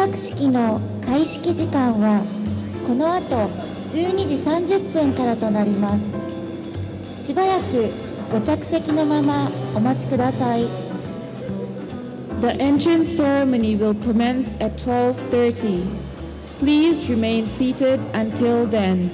学式の開式時間はこの後12時30分からとなります。しばらくご着席のままお待ちください。 The entrance ceremony will commence at 12:30. Please remain seated until then.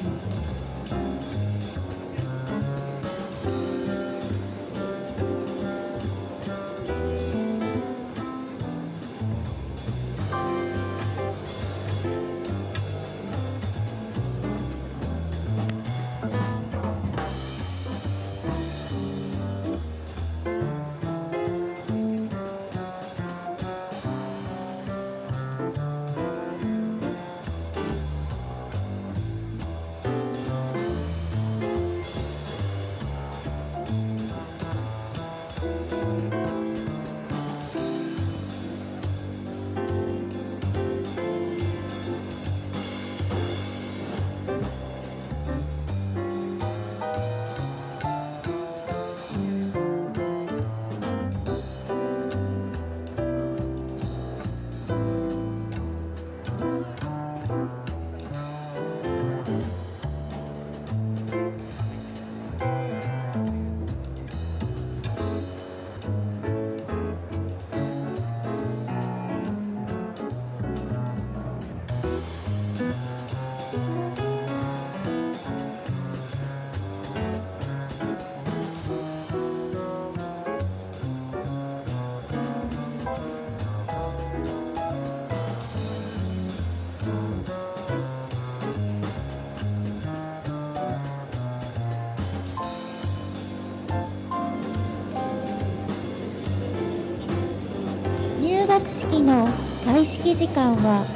入学式の開式時間は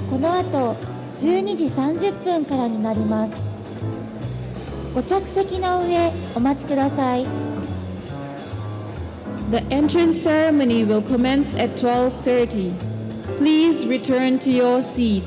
この後12時30分からになります。ご着席の上お待ちください。 The entrance ceremony will commence at 12:30. Please return to your seats.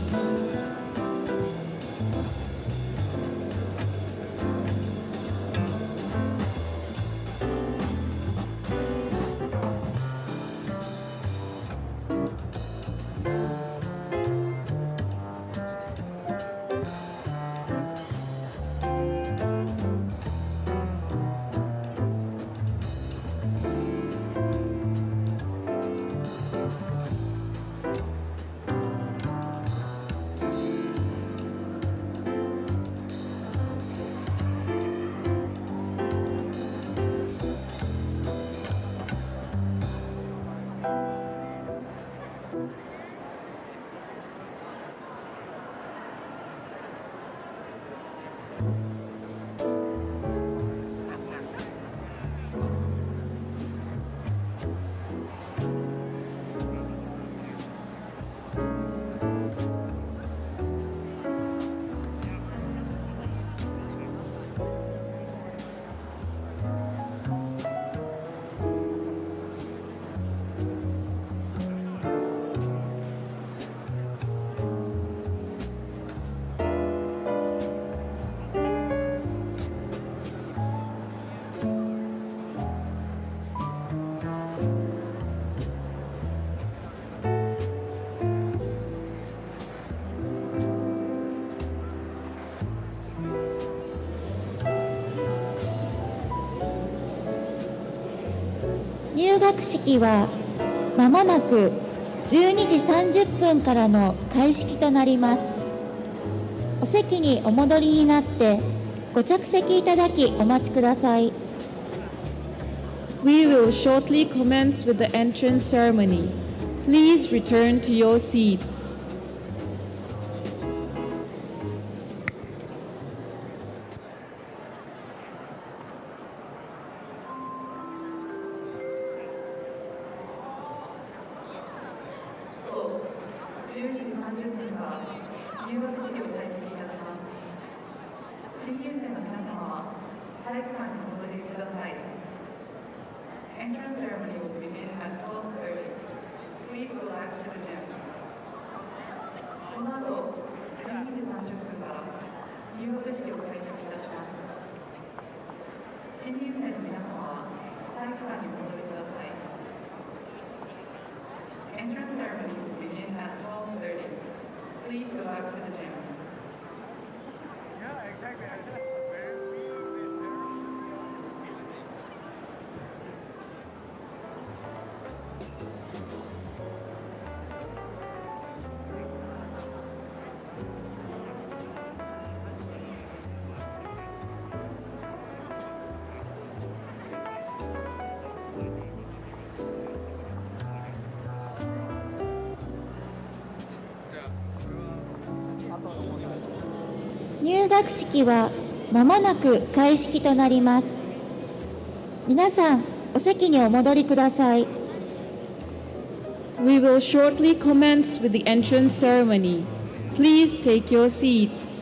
入学式はまもなく12時30分からの開式となります。お席にお戻りになってご着席いただきお待ちください。 We will shortly commence with the entrance ceremony. Please return to your seats. Entrance ceremony will begin at 12:30. Please relax to the gym. この後、12時30分から入学式を開始いたします。新入生の皆様は体育館にお戻りください。Entrance ceremony will begin at 12:30. 入学式はまもなく開式となります。皆さん、お席にお戻りください。We will shortly commence with the entrance ceremony. Please take your seats.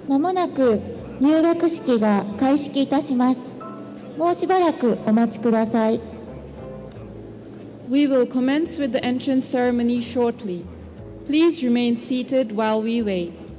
まもなく入学式が開式いたします。もうしばらくお待ちください。We will commence with the entrance ceremony shortly. Please remain seated while we wait.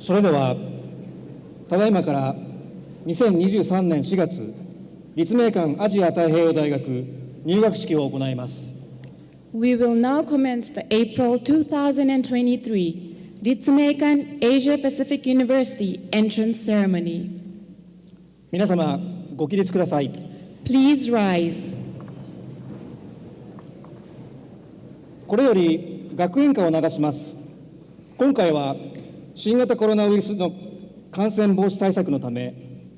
それではただいまから2023年4月立命館アジア太平洋大学入学式を行います。 We will now commence the April 2023 Ritsumeikan Asia Pacific University entrance ceremony. 皆様ご起立ください。 Please rise. これより学園歌を流します。今回は新型コロナウイルスの感染防止対策のため、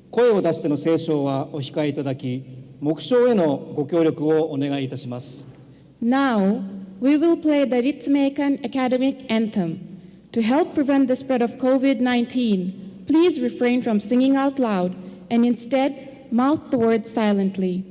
声を出しての斉唱はお控えいただき、目標へのご協力をお願いいたします。 Now, we will play the Ritsumeikan academic anthem. To help prevent the spread of COVID-19, please refrain from singing out loud and instead mouth the words silently.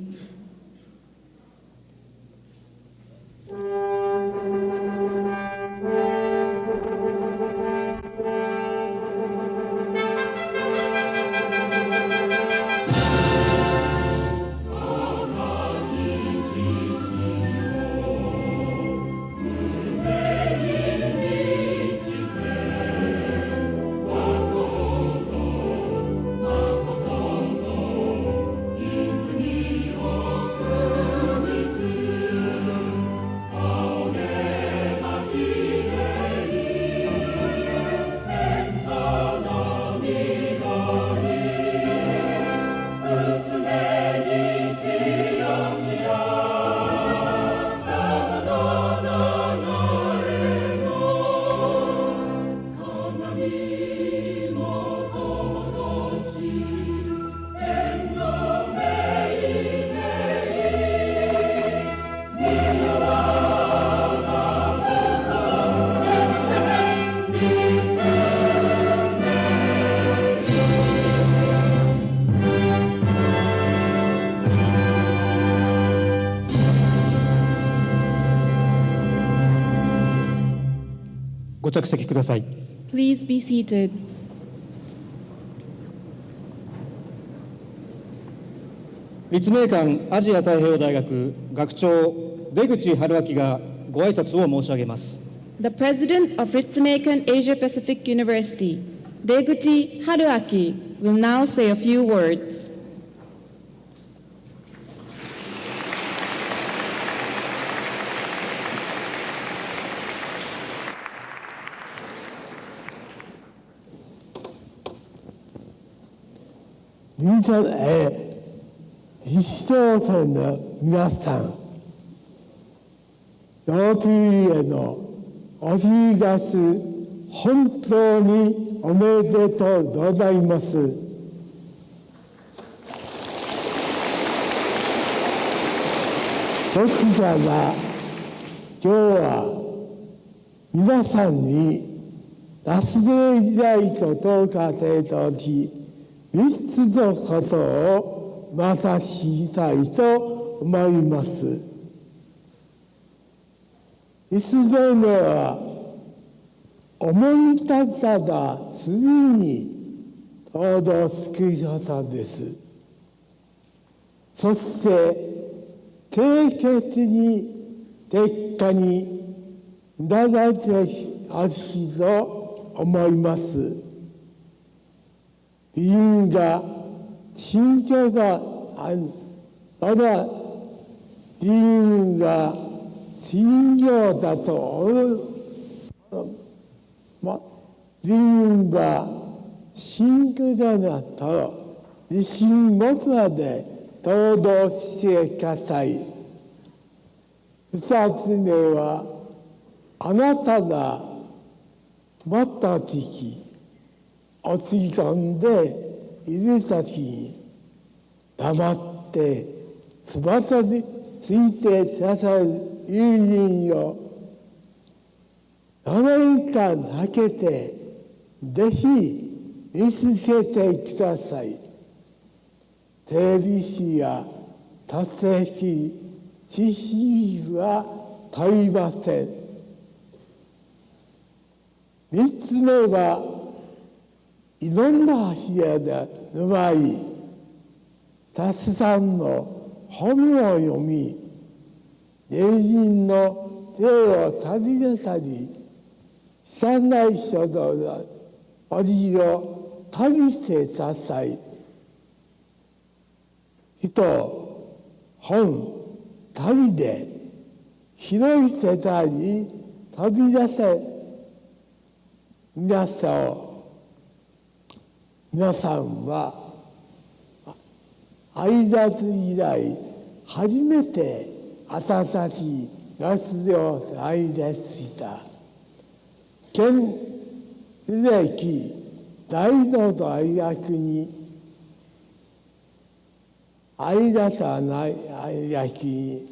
ご着席ください。 Please be seated. 立命館アジア太平洋大学学長出口春明がご挨拶を申し上げます。 The President of Ritsumeikan Asia Pacific University, Deguchi Haruaki, will now say a few words. 視聴者の皆さん、同級へのお正月、本当におめでとうございます。僕らが今日は皆さんに達成したいことを仮定とし、3つのことをまたしたいと思います。1つ目は、思い立ったらすぐに行動することです。そして、清潔に結果になられてほしいと思います。理由が慎重がある。ただ、理由が慎重だと思う。理由が慎重だと自信持つまで行動してください。2つ目は、あなたがもっと時期落ち込んでいるときに黙って翼について支える友人を7年間かけてぜひ見つけてください。整備士や達成式知識は問いません。3つ目は、いろんな柱で沼いたくさんの本を読み、名人の手を尋ねたり、知らない人と 어디로旅してささい人本旅で広い世界に飛び出せ皆さんは相立以来初めて新しい学寮来列した県歴大の大学に相立ない焼き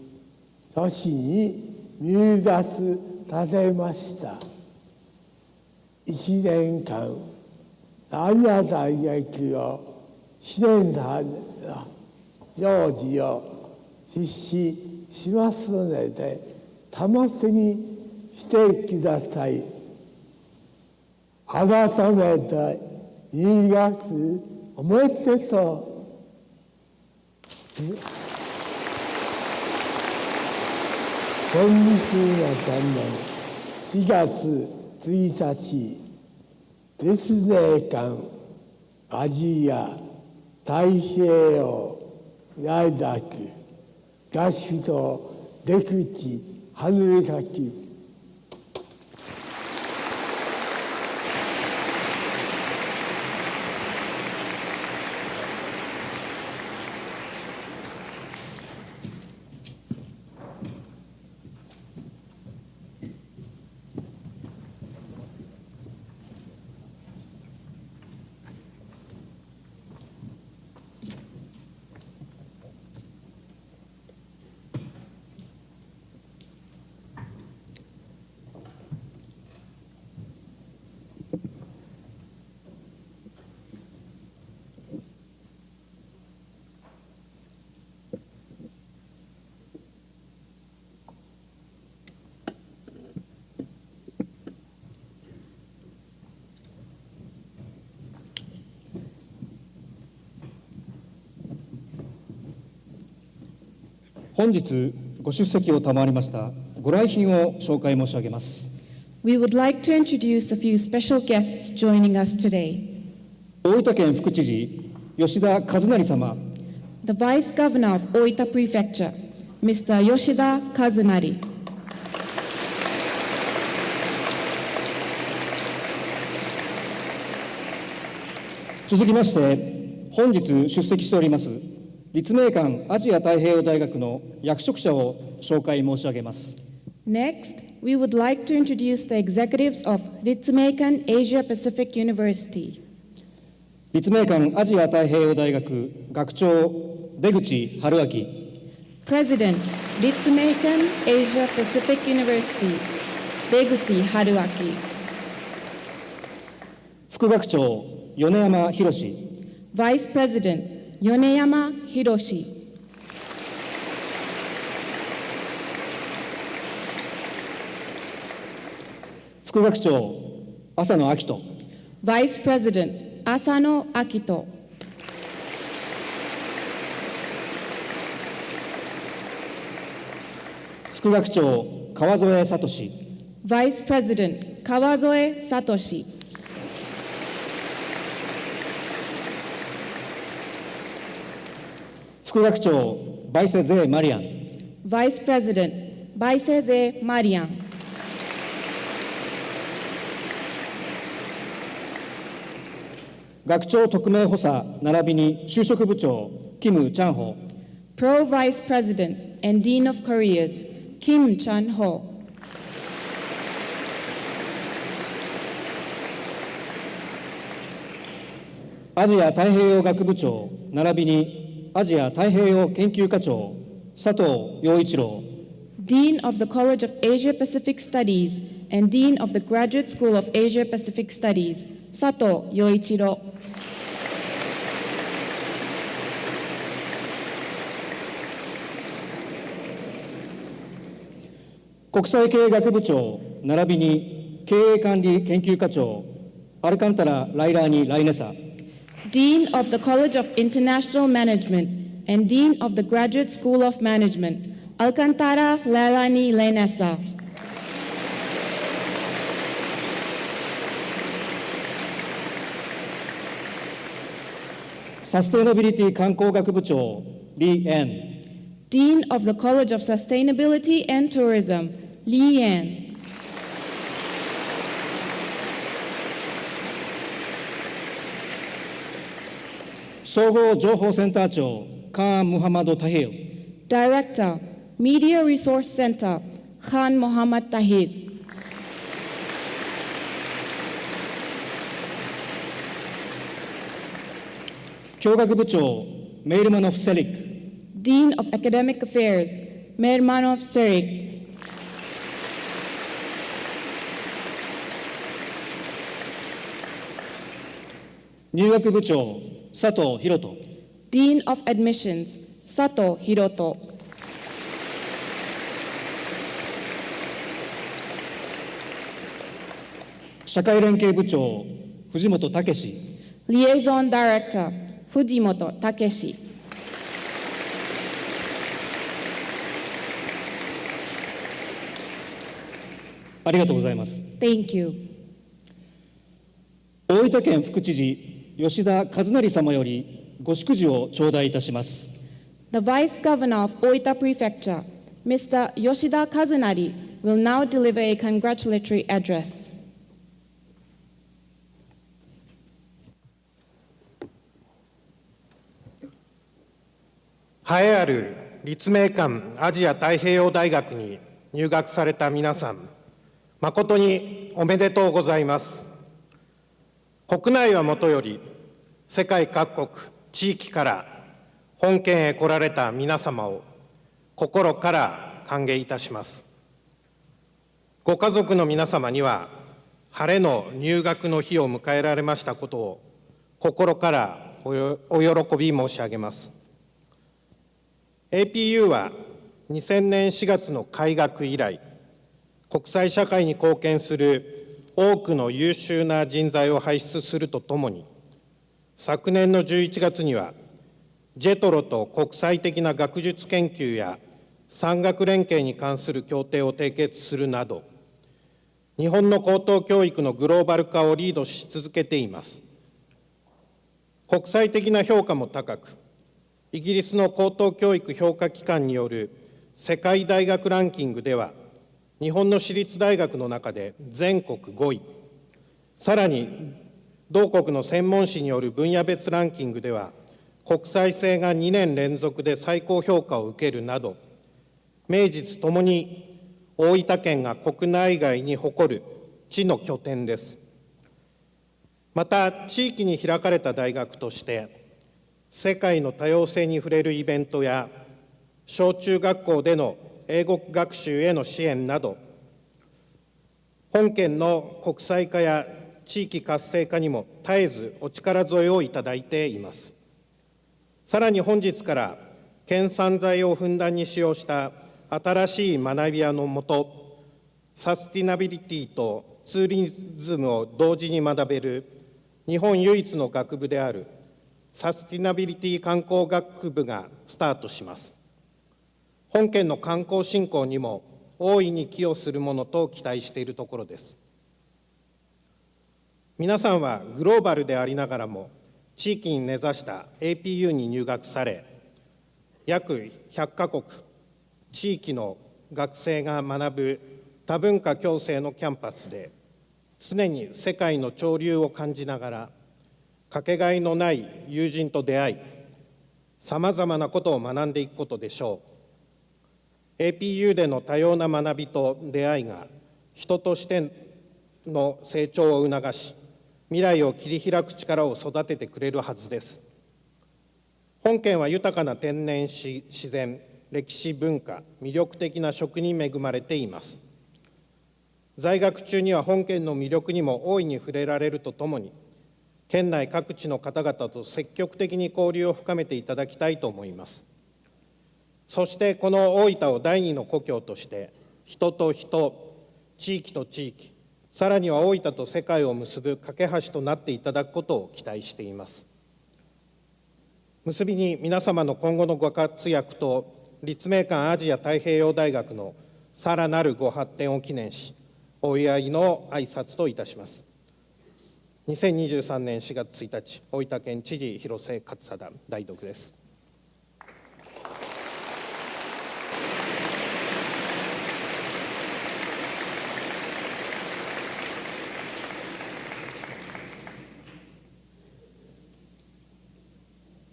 年に入学されました。1年間アジア大学を支援さ行事を実施しますので楽しみにしてください。改めて入学おめでとう。2023年4月1日、立命館アジア太平洋大学学長出口春垣本日ご出席を賜りましたご来賓を紹介申し上げます。 We would like to introduce a few special guests joining us today. 大分県副知事吉田和成様、 The Vice Governor of Oita Prefecture, Mr. Yoshida Kazunari. 続きまして本日出席しております立命館アジア太平洋大学の役職者を紹介申し上げます。 Next, we would like to introduce the executives of Ritsumeikan Asia Pacific University. 立命館アジア太平洋大学学長出口春明、 President, Ritsumeikan Asia Pacific University, Deguchi Haruaki. 副学長米山博、 Vice President, Yoneyama Hiroshi. 副学長浅野明人、 Vice President, Asano Akito. 副学長川添聡、 Vice President, Kawazoe Satoshi. 副学長バイセゼーマリアン、 Vice President, Baiseze Marian. 学長特命補佐並びに就職部長キム・チャンホ、 Pro Vice President and Dean of Careers, Kim Chan-ho. アジア太平洋学部長並びにアジア太平洋研究課長佐藤陽一郎、 Dean of the College of Asia Pacific Studies and Dean of the Graduate School of Asia Pacific Studies, Sato Yoichiro. 国際経営学部長並びに経営管理研究課長アルカンタラ・ライラーニ・ライネサ、 Dean of the College of International Management and Dean of the Graduate School of Management, Alcantara Lailani Lainessa. サステナビリティ観光学部長李燕、 Dean of the College of Sustainability and Tourism, Li Yan. 総合情報センター長カーン・ムハマド・タヘヨ、 Director, Media Resource Center, Khan Mohammad Tahir. 教学部長メイルマノフ・セリック、 Dean of Academic Affairs, Mermanov Serik. 入学部長佐藤博人、 Dean of Admissions, Sato Hiroto. 社会連携部長藤本武史、 Liaison Director, Fujimoto Takeshi. ありがとうございます。 Thank you. 大分県副知事吉田和成様よりご祝辞を頂戴いたします。 The Vice Governor of Oita Prefecture, Mr. Yoshida Kazunari, will now deliver a congratulatory address. 栄えある立命館アジア太平洋大学に入学された皆さん、誠におめでとうございます。国内はもとより、世界各国、地域から本県へ来られた皆様を心から歓迎いたします。ご家族の皆様には、晴れの入学の日を迎えられましたことを心からお喜び申し上げます。APU は2000年4月の開学以来、国際社会に貢献する多くの優秀な人材を輩出するとともに、昨年の11月には、JETROと国際的な学術研究や産学連携に関する協定を締結するなど、日本の高等教育のグローバル化をリードし続けています。国際的な評価も高く、イギリスの高等教育評価機関による世界大学ランキングでは、日本の私立大学の中で全国5位、さらに同国の専門誌による分野別ランキングでは、国際性が2年連続で最高評価を受けるなど、名実ともに大分県が国内外に誇る知の拠点です。また、地域に開かれた大学として、世界の多様性に触れるイベントや、小中学校での英語学習への支援など、本県の国際化や地域活性化にも絶えずお力添えをいただいています。さらに本日から、県産材をふんだんに使用した新しい学び屋のもと、サスティナビリティとツーリズムを同時に学べる日本唯一の学部であるサスティナビリティ観光学部がスタートします。本県の観光振興にも大いに寄与するものと期待しているところです。皆さんはグローバルでありながらも地域に根ざした APU に入学され、約100カ国、地域の学生が学ぶ多文化共生のキャンパスで、常に世界の潮流を感じながら、かけがえのない友人と出会い、さまざまなことを学んでいくことでしょう。APU での多様な学びと出会いが、人としての成長を促し、未来を切り開く力を育ててくれるはずです。本県は豊かな天然自然、歴史文化、魅力的な食に恵まれています。在学中には本県の魅力にも大いに触れられるとともに、県内各地の方々と積極的に交流を深めていただきたいと思います。そしてこの大分を第二の故郷として、人と人、地域と地域、さらには大分と世界を結ぶ架け橋となっていただくことを期待しています。結びに皆様の今後のご活躍と立命館アジア太平洋大学のさらなるご発展を記念し、お祝いの挨拶といたします。2023年4月1日、大分県知事広瀬勝貞代読です。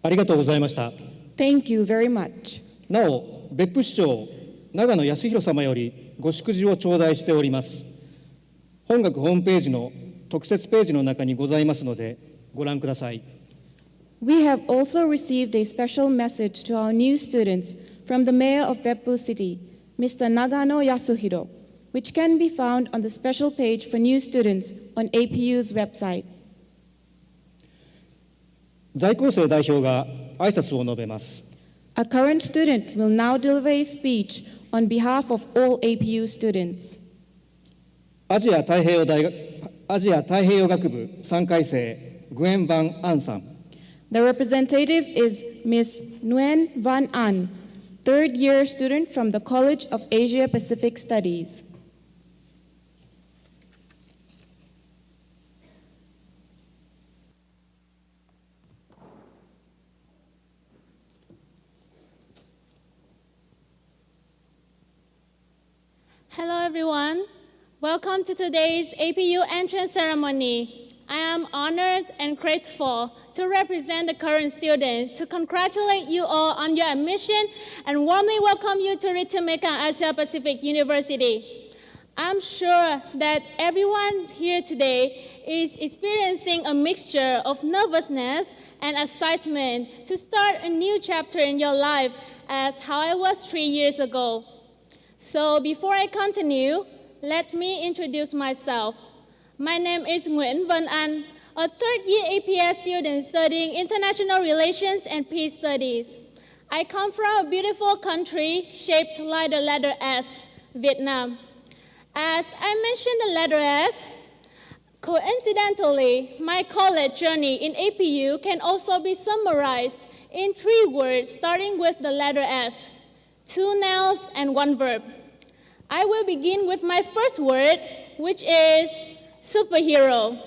ありがとうございました。Thank you very much. なお、別府市長、長野康弘様よりご祝辞を頂戴しております。本学ホームページの特設ページの中にございますので、ご覧ください。We have also received a special message to our new students from the Mayor of Beppu City, Mr. Nagano Yasuhiro, which can be found on the special page for new students on APU's website. 在校生代表が挨拶を述べます。A current student will now deliver a speech on behalf of all APU students. アジア太平洋学部3回生グエン・バン・アンさん。The representative is Ms. Nguyen Van An, third-year student from the College of Asia-Pacific Studies. Hello everyone, welcome to today's APU entrance ceremony. I am honored and grateful to represent the current students, to congratulate you all on your admission and warmly welcome you to Ritsumeikan Asia Pacific University. I'm sure that everyone here today is experiencing a mixture of nervousness and excitement to start a new chapter in your life as how I was 3 years ago. So before I continue, let me introduce myself. My name is Nguyen Van An, a third-year APS student studying International Relations and Peace Studies. I come from a beautiful country shaped like the letter S, Vietnam. As I mentioned the letter S, coincidentally, my college journey in APU can also be summarized in 3 words starting with the letter S. 2 nouns and 1 verb. I will begin with my first word, which is superhero.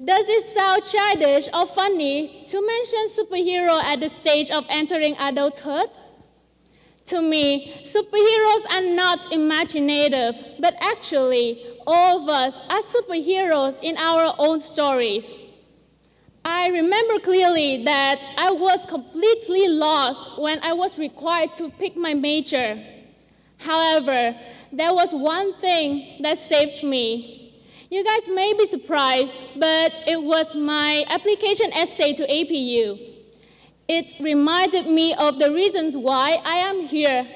Does it sound childish or funny to mention superhero at the stage of entering adulthood? To me, superheroes are not imaginative, but actually, all of us are superheroes in our own stories. I remember clearly that I was completely lost when I was required to pick my major. However, there was one thing that saved me. You guys may be surprised, but it was my application essay to APU. It reminded me of the reasons why I am here,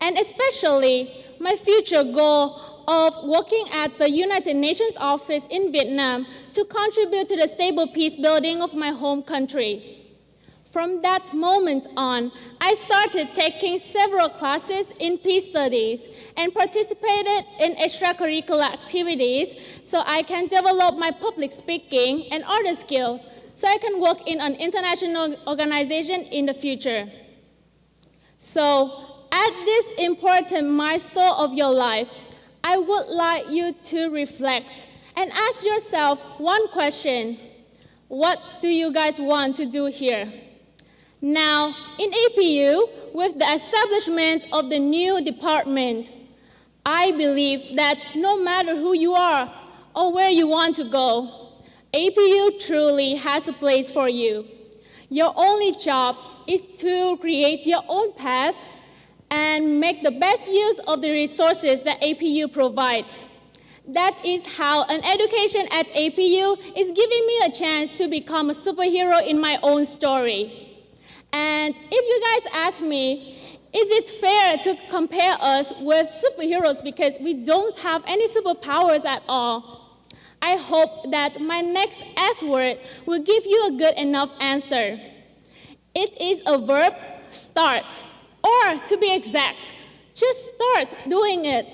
and especially my future goal of working at the United Nations office in Vietnam to contribute to the stable peace building of my home country. From that moment on, I started taking several classes in peace studies and participated in extracurricular activities so I can develop my public speaking and other skills so I can work in an international organization in the future. So, at this important milestone of your life, I would like you to reflect and ask yourself one question. What do you guys want to do here? Now, in APU, with the establishment of the new department, I believe that no matter who you are or where you want to go, APU truly has a place for you. Your only job is to create your own path and make the best use of the resources that APU provides. That is how an education at APU is giving me a chance to become a superhero in my own story. And if you guys ask me, is it fair to compare us with superheroes because we don't have any superpowers at all? I hope that my next S word will give you a good enough answer. It is a verb, start, or to be exact, just start doing it.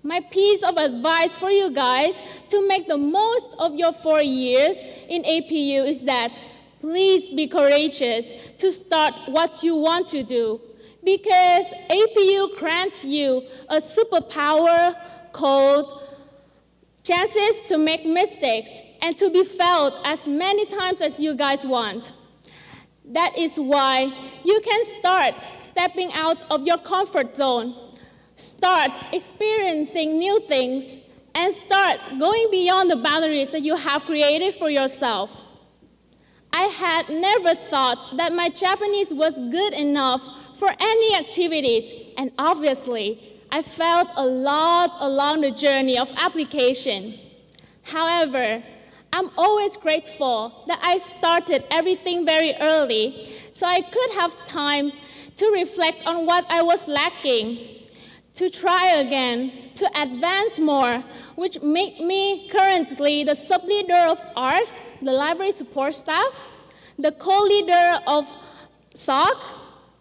My piece of advice for you guys to make the most of your 4 years in APU is that please be courageous to start what you want to do, because APU grants you a superpower called chances to make mistakes and to be felt as many times as you guys want. That is why you can start stepping out of your comfort zone, start experiencing new things, and start going beyond the boundaries that you have created for yourself. I had never thought that my Japanese was good enough for any activities, and obviously, I felt a lot along the journey of application. However, I'm always grateful that I started everything very early so I could have time to reflect on what I was lacking, to try again, to advance more, which made me currently the sub-leader of ARS, the library support staff, the co-leader of SOC,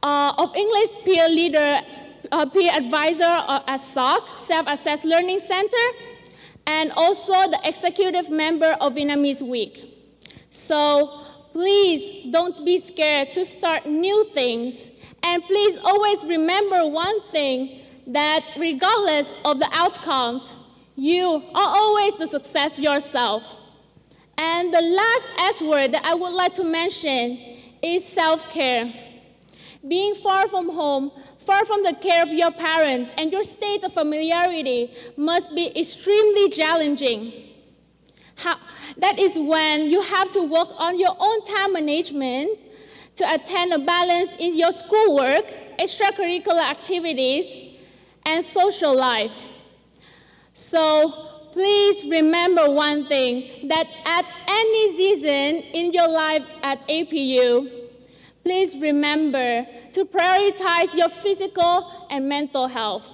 of English peer leader, peer advisor at SOC, Self-Assessed Learning Center, and also the executive member of Vietnamese Week. So please don't be scared to start new things. And please always remember one thing, that regardless of the outcomes, you are always the success yourself. And the last S word that I would like to mention is self-care. Being far from home, far from the care of your parents, and your state of familiarity must be extremely challenging. That is when you have to work on your own time management to attain a balance in your schoolwork, extracurricular activities, and social life. So please remember one thing, that at any season in your life at APU, please remember to prioritize your physical and mental health.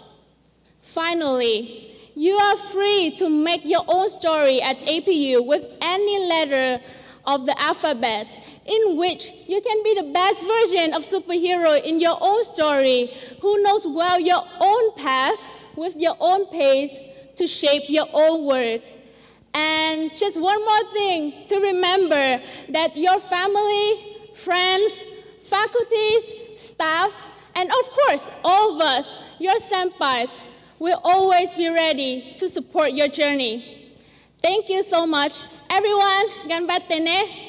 Finally, you are free to make your own story at APU with any letter of the alphabet, in which you can be the best version of superhero in your own story, who knows well your own path with your own pace to shape your own world. And just one more thing to remember, that your family, friends, faculties, staff, and of course, all of us, your senpais, will always be ready to support your journey. Thank you so much. Everyone, ganbatte ne.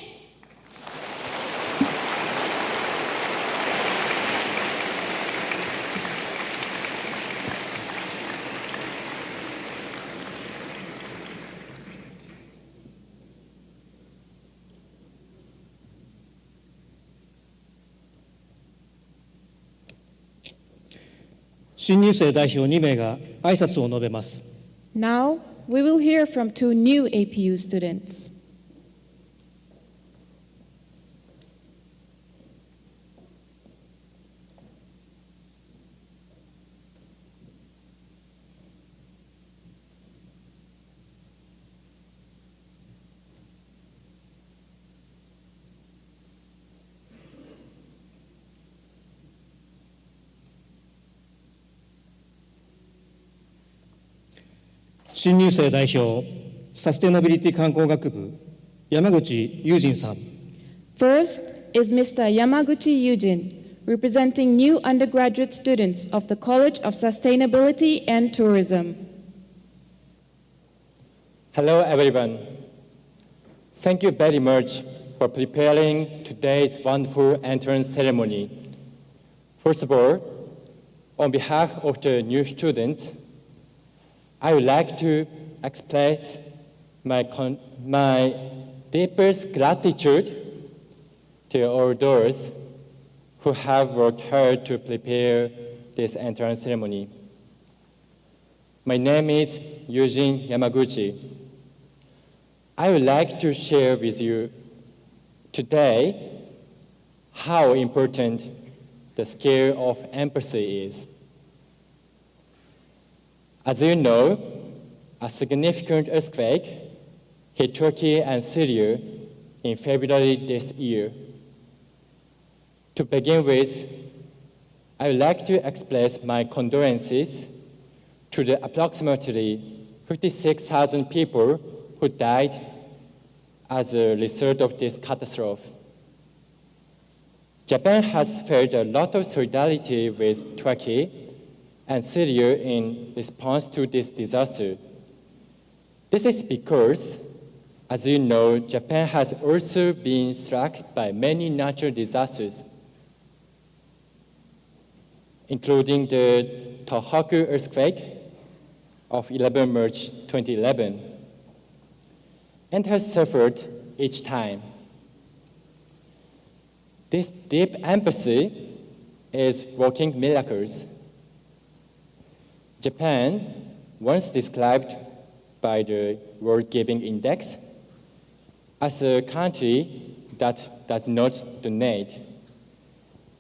新入生代表2名が挨拶を述べます。Now, we will hear from two new APU students.新入生代表、サステナビリティ観光学部、山口雄仁さん。First is Mr. Yamaguchi Yujin, representing new undergraduate students of the College of Sustainability and Tourism. Hello, everyone. Thank you very much for preparing today's wonderful entrance ceremony. First of all, on behalf of the new students, I would like to express my deepest gratitude to all those who have worked hard to prepare this entrance ceremony. My name is Yujin Yamaguchi. I would like to share with you today how important the skill of empathy is. As you know, a significant earthquake hit Turkey and Syria in February this year. To begin with, I would like to express my condolences to the approximately 56,000 people who died as a result of this catastrophe. Japan has felt a lot of solidarity with Turkey and Syria in response to this disaster. This is because, As you know, Japan has also been struck by many natural disasters, including the Tohoku earthquake of 11 March 2011, and has suffered each time. This deep empathy is working miracles. Japan, once described by the World Giving Index as a country that does not donate,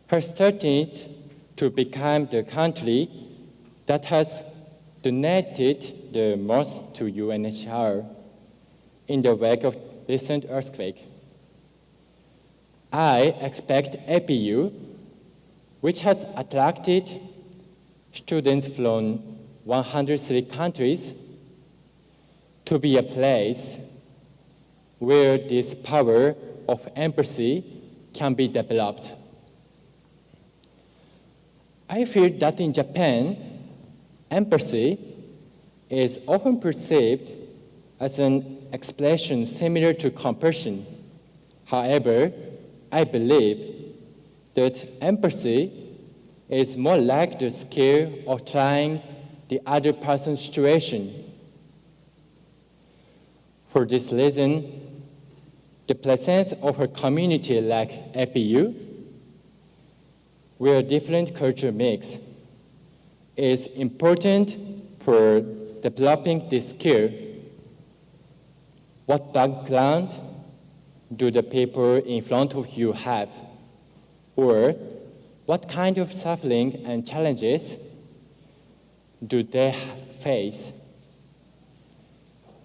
has started to become the country that has donated the most to UNHCR in the wake of recent earthquake. I expect APU, which has attracted students from 103 countries, to be a place where this power of empathy can be developed. I feel that in Japan, empathy is often perceived as an expression similar to compassion. However, I believe that empathy is more like the skill of trying the other person's situation. For this reason, the presence of a community like APU, where different culture mix, is important for developing this skill. What background do the people in front of you have? Or what kind of suffering and challenges do they face?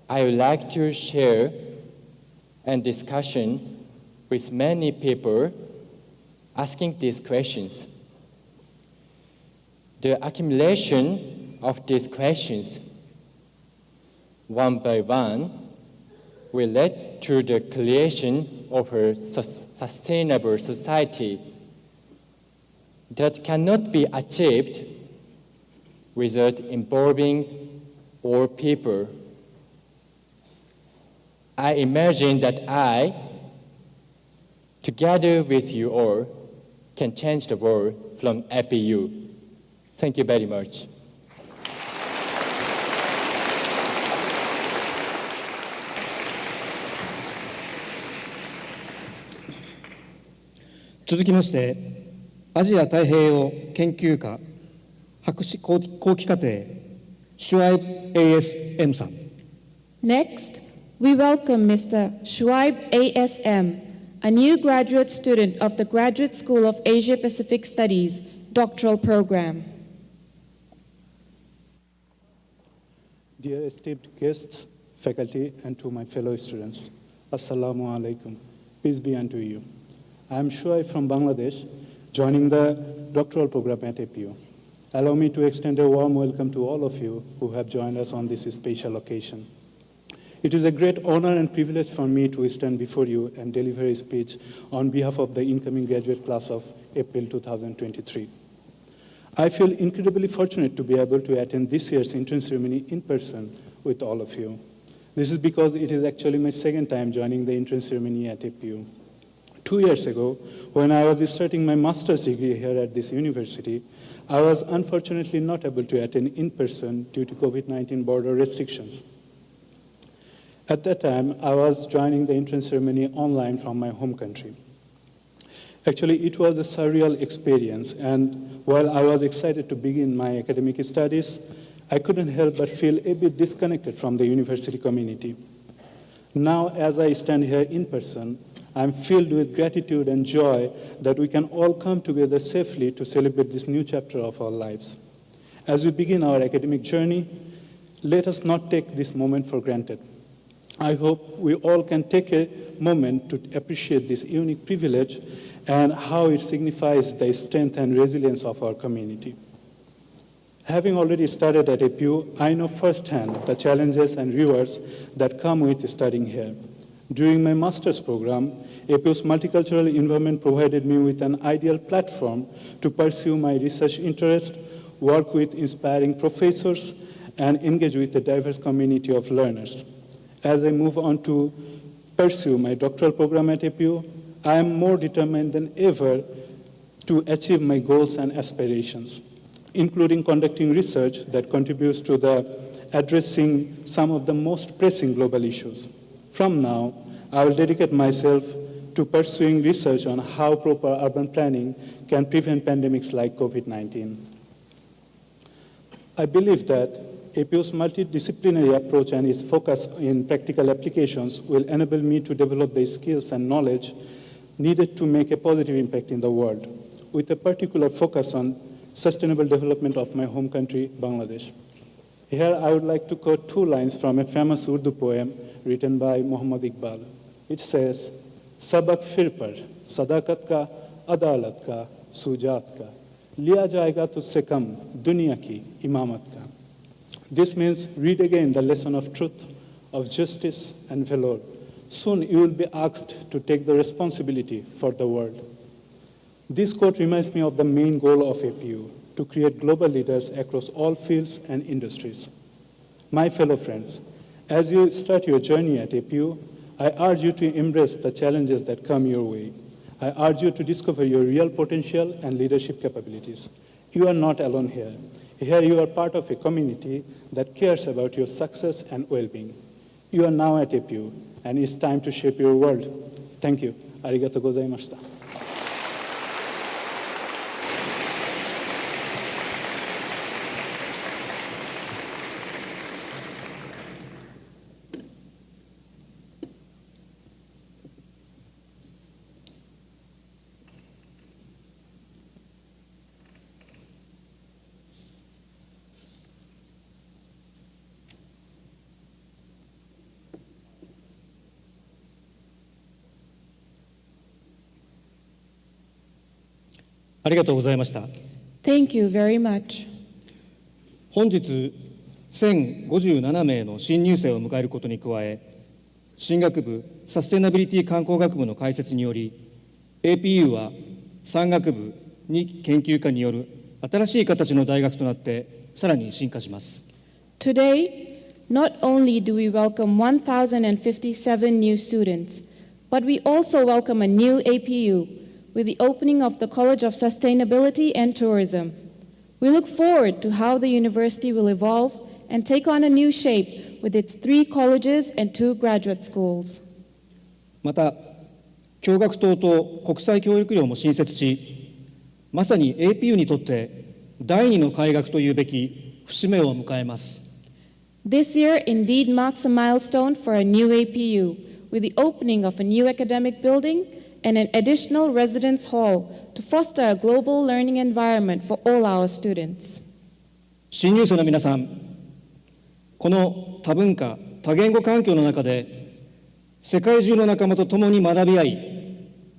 I would like to share and discussion with many people asking these questions. The accumulation of these questions, one by one, will lead to the creation of a sustainable society that cannot be achieved without involving all people. I imagine that I, together with you all, can change the world from APU. Thank you very much.続きまして、アジア太平洋研究科博士後期課程シュワイブ ASM さん。Next, we welcome Mr. Shuaib ASM, a new graduate student of the Graduate School of Asia-Pacific Studies doctoral program. Dear esteemed guests, faculty, and to my fellow students, Assalamu alaikum. Peace be unto you. I am Shuaib from Bangladesh, joining the doctoral program at APU. Allow me to extend a warm welcome to all of you who have joined us on this special occasion. It is a great honor and privilege for me to stand before you and deliver a speech on behalf of the incoming graduate class of April 2023. I feel incredibly fortunate to be able to attend this year's entrance ceremony in person with all of you. This is because it is actually my second time joining the entrance ceremony at APU. 2 years ago, when I was starting my master's degree here at this university, I was unfortunately not able to attend in person due to COVID-19 border restrictions. At that time, I was joining the entrance ceremony online from my home country. Actually, it was a surreal experience, and while I was excited to begin my academic studies, I couldn't help but feel a bit disconnected from the university community. Now, as I stand here in person, I'm filled with gratitude and joy that we can all come together safely to celebrate this new chapter of our lives. As we begin our academic journey, let us not take this moment for granted. I hope we all can take a moment to appreciate this unique privilege and how it signifies the strength and resilience of our community. Having already studied at APU, I know firsthand the challenges and rewards that come with studying here. During my master's program, APU's multicultural environment provided me with an ideal platform to pursue my research interest, work with inspiring professors, and engage with a diverse community of learners. As I move on to pursue my doctoral program at APU, I am more determined than ever to achieve my goals and aspirations, including conducting research that contributes to addressing some of the most pressing global issues. From now, I will dedicate myself to pursuing research on how proper urban planning can prevent pandemics like COVID-19. I believe that APU's multidisciplinary approach and its focus in practical applications will enable me to develop the skills and knowledge needed to make a positive impact in the world, with a particular focus on sustainable development of my home country, Bangladesh. Here, I would like to quote two lines from a famous Urdu poem written by Muhammad Iqbal. It says, "Sabak fir par, sadakat ka, adalat ka, sujat ka, liya jayega tujhse kam, duniya ki imamat ka." This means read again the lesson of truth, of justice and valor. Soon you will be asked to take the responsibility for the world. This quote reminds me of the main goal of APU, to create global leaders across all fields and industries. My fellow friends, as you start your journey at APU, I urge you to embrace the challenges that come your way. I urge you to discover your real potential and leadership capabilities. You are not alone here. Here you are part of a community that cares about your success and well-being. You are now at APU, and it's time to shape your world. Thank you. Arigatou gozaimashita.ありがとうございました。Thank you very much. 本日、1057名の新入生を迎えることに加え、進学部サステナビリティ観光学部の開設により、APU は産学部2研究科による新しい形の大学となってさらに進化します。Today, not only do we welcome 1,057 new students, but we also welcome a new APU with the opening of the College of Sustainability and Tourism. We look forward to how the university will evolve and take on a new shape with its 3 colleges and 2 graduate schools. また、教学棟と国際教育寮も新設し、まさに APU にとって第2の開学というべき節目を迎えます。This year indeed marks a milestone for a new APU with the opening of a new academic building and an additional residence hall to foster a global learning environment for all our students. 新入生の皆さん、この多文化、多言語環境の中で、世界中の仲間と共に学び合い、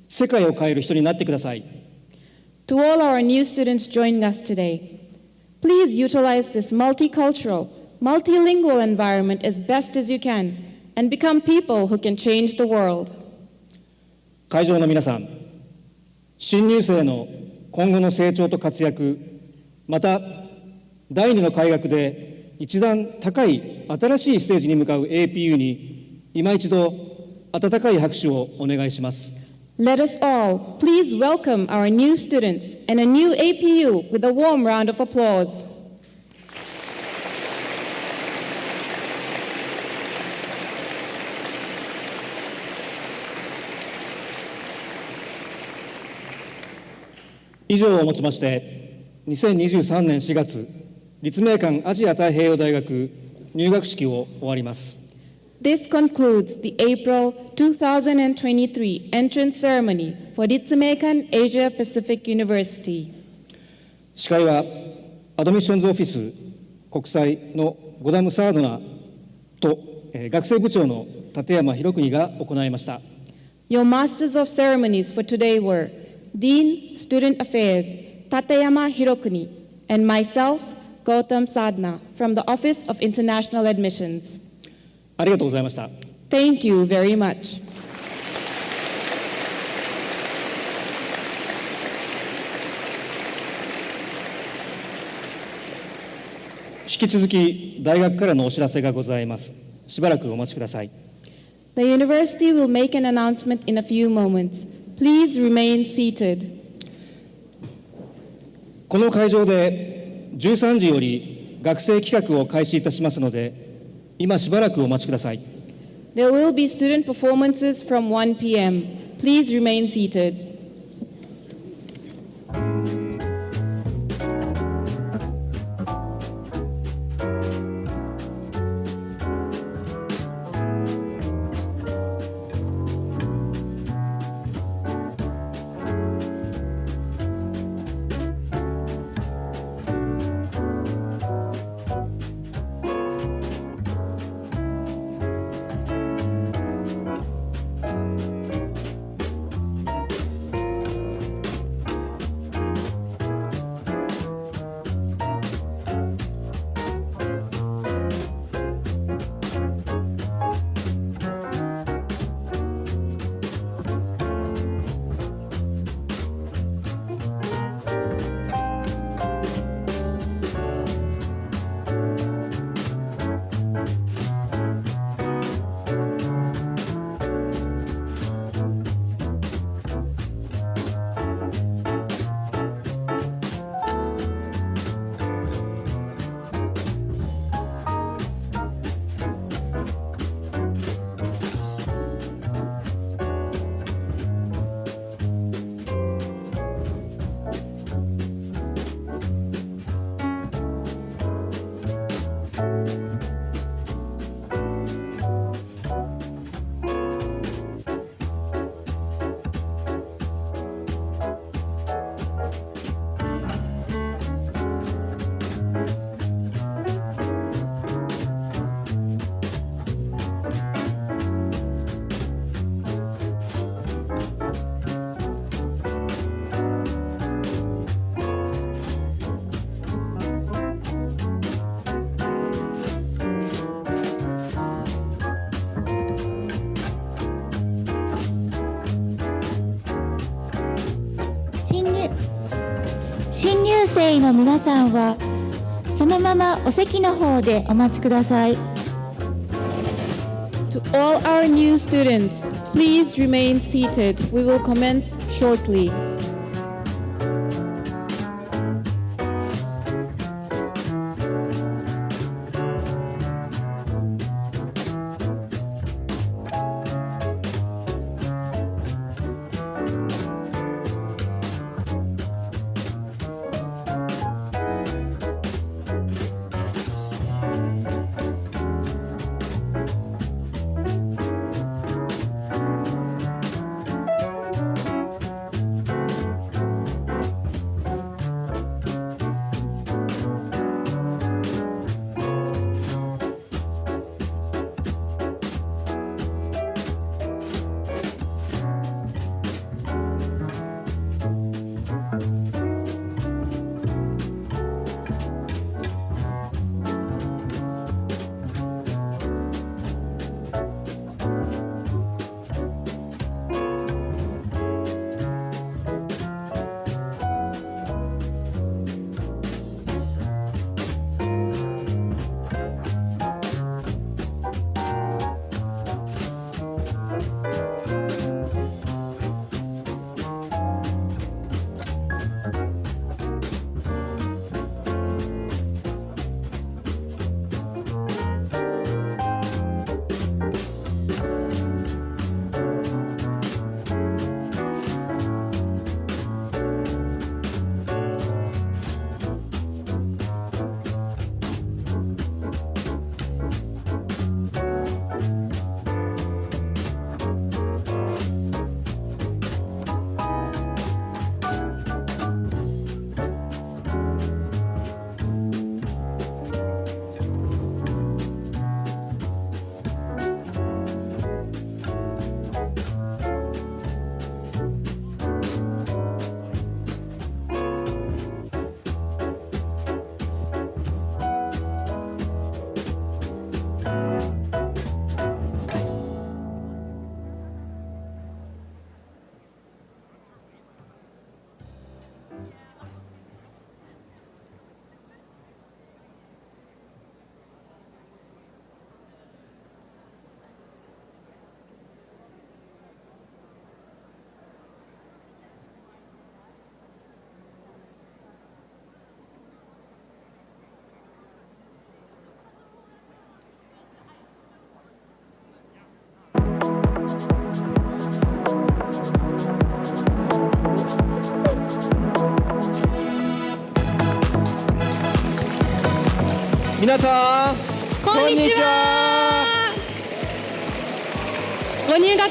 世界を変える人になってください。To all our new students joining us today, please utilize this multicultural, multilingual environment as best as you can and become people who can change the world. 会場の皆さん、新入生の今後の成長と活躍、また第2の開学で一段高い新しいステージに向かう APU に今一度温かい拍手をお願いします。Let us all please welcome our new students and a new APU with a warm round of applause. 以上をもちまして、2023年4月、立命館アジア太平洋大学入学式を終わります。This concludes the April 2023 entrance ceremony for Ritsumeikan Asia Pacific University. 司会はアドミッションズオフィス国際のゴダム・サードナと、学生部長の立山博邦が行いました。Your masters of ceremonies for today were Dean Student Affairs Tateyama Hirokuni and myself Gautam Sadna from the Office of International Admissions. ありがとうございました。Thank you very much. 引き続き大学からのお知らせがございます。しばらくお待ちください。The university will make an announcement in a few moments. Please remain seated. この会場で13時より学生企画を開始いたしますので、今しばらくお待ちください。There will be student performances from 1 p.m. Please remain seated.新入生の皆さんはそのままお席の方でお待ちください。To all our new students, please remain seated. We will commence shortly. 皆さんこんにちは。ご入学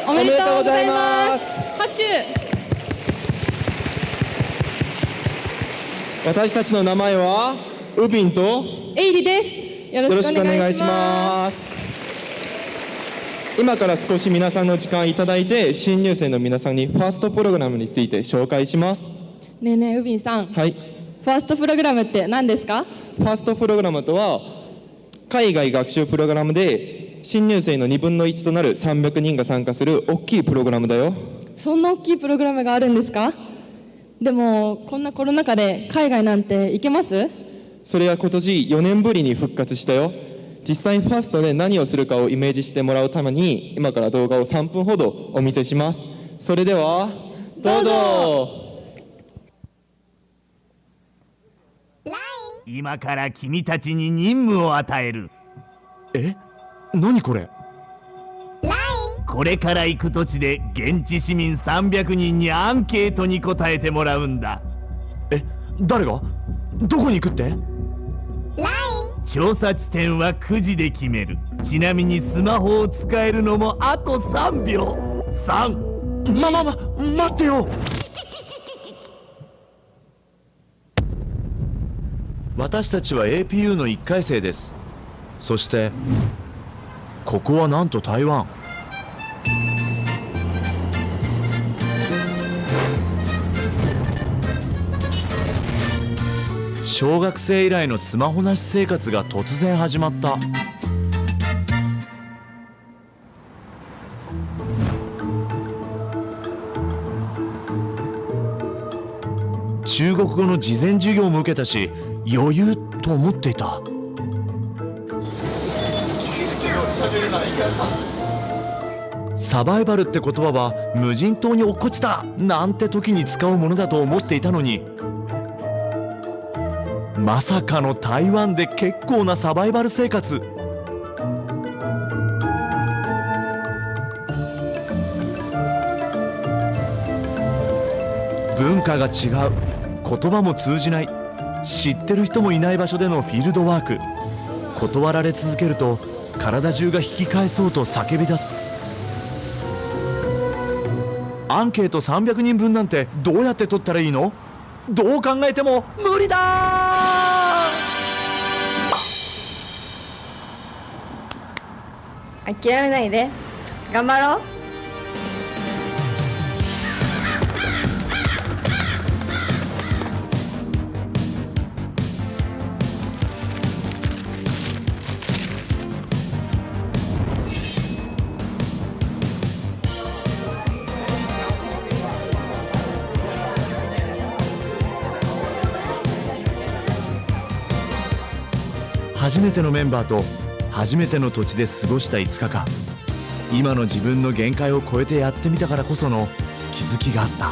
おめでとうございます。拍手。私たちの名前はウビンとエイリです。よろしくお願いします。今から少し皆さんの時間いただいて、新入生の皆さんにファーストプログラムについて紹介します。ねえねえウビンさん、はい、ファーストプログラムって何ですか？ファーストプログラムとは海外学習プログラムで新入生の2分の1となる300人が参加する大きいプログラムだよ。そんな大きいプログラムがあるんですか？でもこんなコロナ禍で海外なんて行けます？それは今年4年ぶりに復活したよ。実際ファーストで何をするかをイメージしてもらうために今から動画を3分ほどお見せします。それではどうぞ。今から君たちに任務を与える。何これ？これから行く土地で現地市民300人にアンケートに答えてもらうんだ。誰が？どこに行くって？調査地点は9時で決める。ちなみにスマホを使えるのもあと3秒。待ってよ。私たちは APU の1回生です。そしてここはなんと台湾。小学生以来のスマホなし生活が突然始まった。中国語の事前授業も受けたし、余裕と思っていた。サバイバルって言葉は無人島に落っこちたなんて時に使うものだと思っていたのに、まさかの台湾で結構なサバイバル生活。文化が違う、言葉も通じない、知ってる人もいない場所でのフィールドワーク。断られ続けると体中が引き返そうと叫び出す。アンケート300人分なんてどうやって取ったらいいの？どう考えても無理だ。諦めないで、頑張ろう。初めてのメンバーと初めての土地で過ごした5日間、今の自分の限界を超えてやってみたからこその気づきがあった。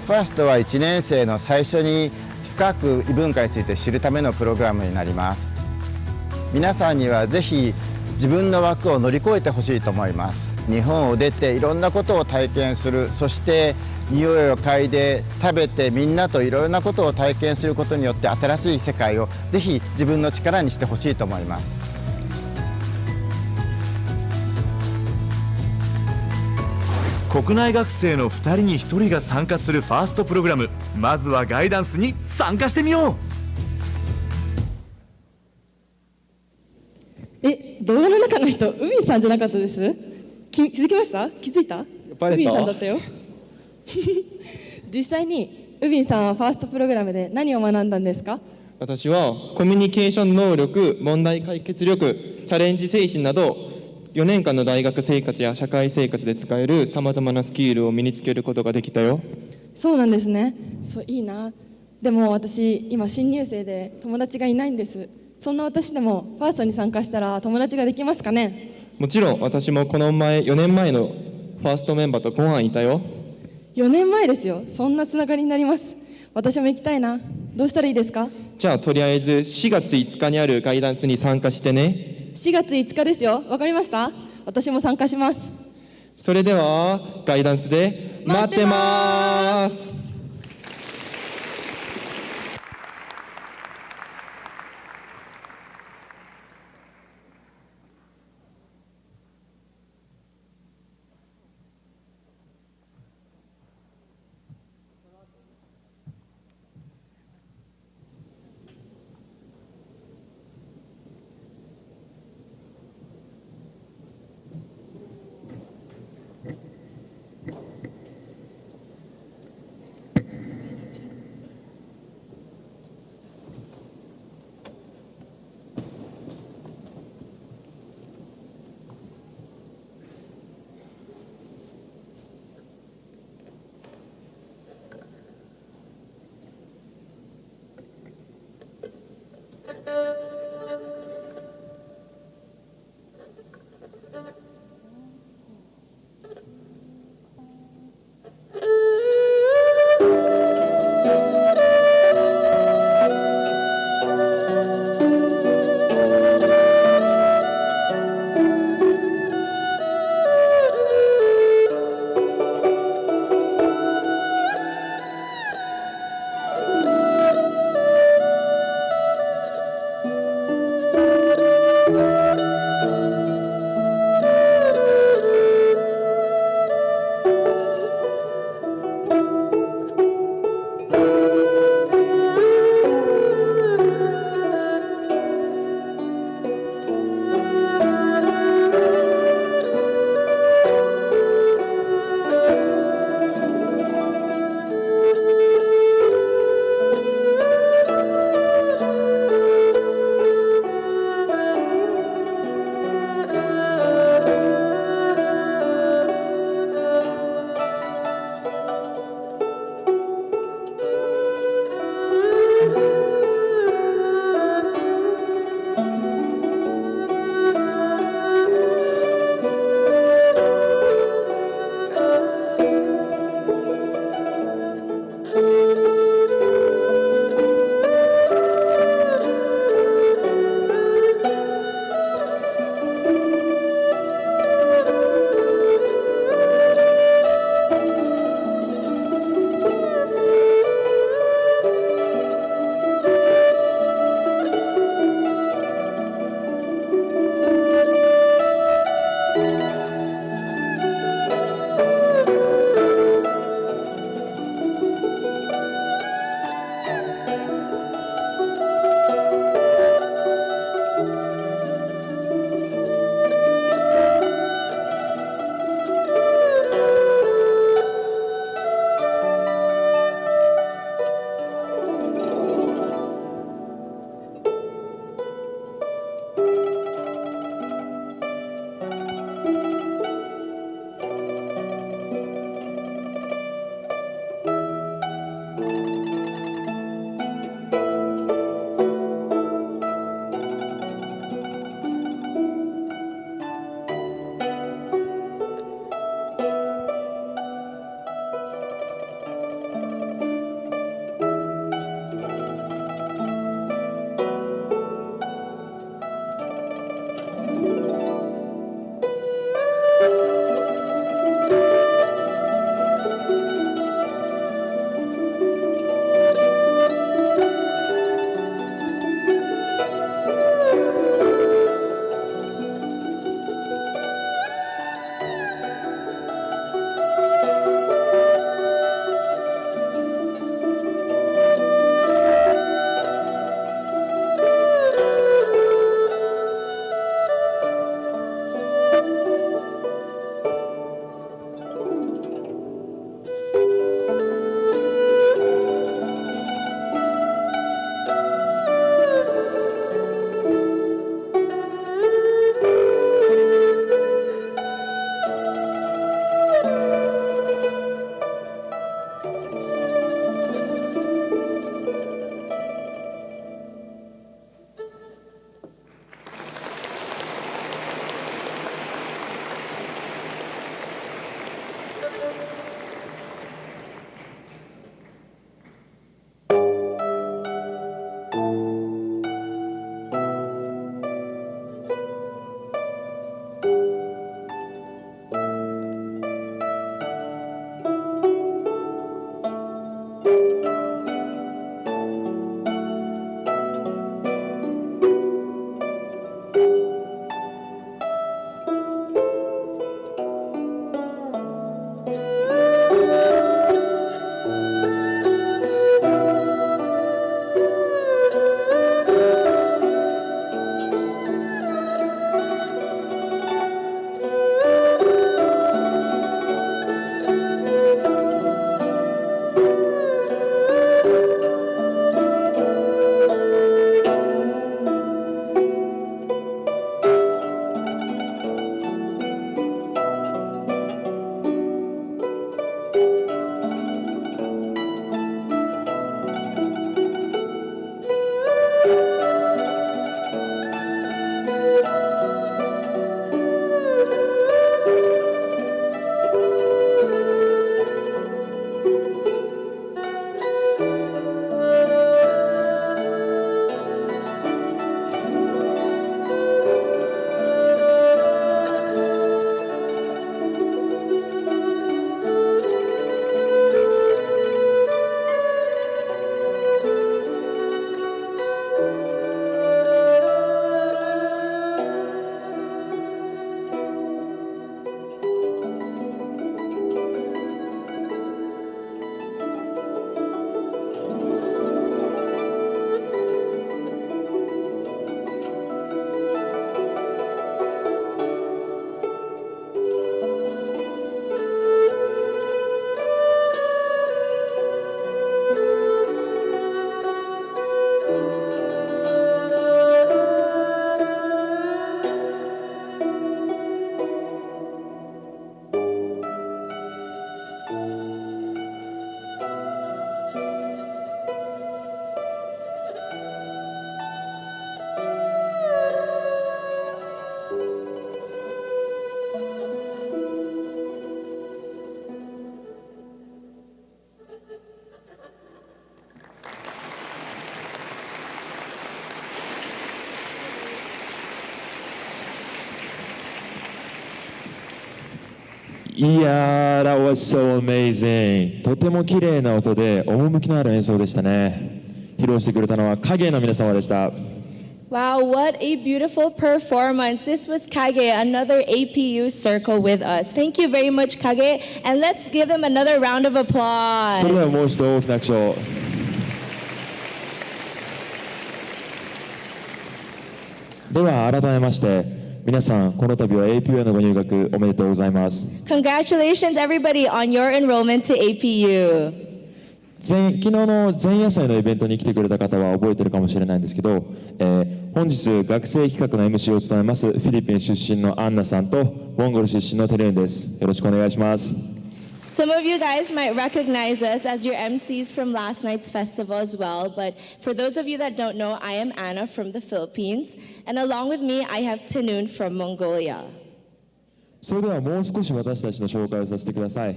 ファーストは1年生の最初に深く異文化について知るためのプログラムになります。皆さんにはぜひ自分の枠を乗り越えてほしいと思います。日本を出ていろんなことを体験する、そして匂いを嗅いで食べてみんなといろいろなことを体験することによって新しい世界をぜひ自分の力にしてほしいと思います。国内学生の2人に1人が参加するファーストプログラム。まずはガイダンスに参加してみよう。動画の中の人、ウビンさんじゃなかったです？気づきました？気づいた？バレた？ウビンさんだったよ。実際にウビンさんはファーストプログラムで何を学んだんですか？私はコミュニケーション能力、問題解決力、チャレンジ精神など4年間の大学生活や社会生活で使えるさまざまなスキルを身につけることができたよ。そうなんですね。いいな。でも私今新入生で友達がいないんです。そんな私でもファーストに参加したら友達ができますかね？もちろん私もこの4年前のファーストメンバーとご飯いたよ。4年前ですよ。そんなつながりになります。私も行きたいな。どうしたらいいですか？じゃあとりあえず4月5日にあるガイダンスに参加してね。4月5日ですよ。わかりました？私も参加します。それではガイダンスで待ってます。Yeah, that was so amazing. とても綺麗な音で趣のある演奏でしたね。披露してくれたのは影の皆様でした。Wow, what a beautiful performance. This was Kage, another APU circle with us. Thank you very much, Kage. And let's give them another round of applause. それではもう一度大きな拍手を。では改めまして皆さんこの度は APU へのご入学おめでとうございます。 Congratulations, everybody, on your enrollment to APU. 昨日の前夜祭のイベントに来てくれた方は覚えてるかもしれないんですけど、本日学生企画の MC を務めますフィリピン出身のアンナさんとモンゴル出身のテレンです。よろしくお願いします。 Some of you guys might recognize us as your MCs from last night's festival as well, but for those of you that don't know, I am Anna from the Philippines, and along with me, I have Tanun from Mongolia. それではもう少し私たちの紹介をさせてください。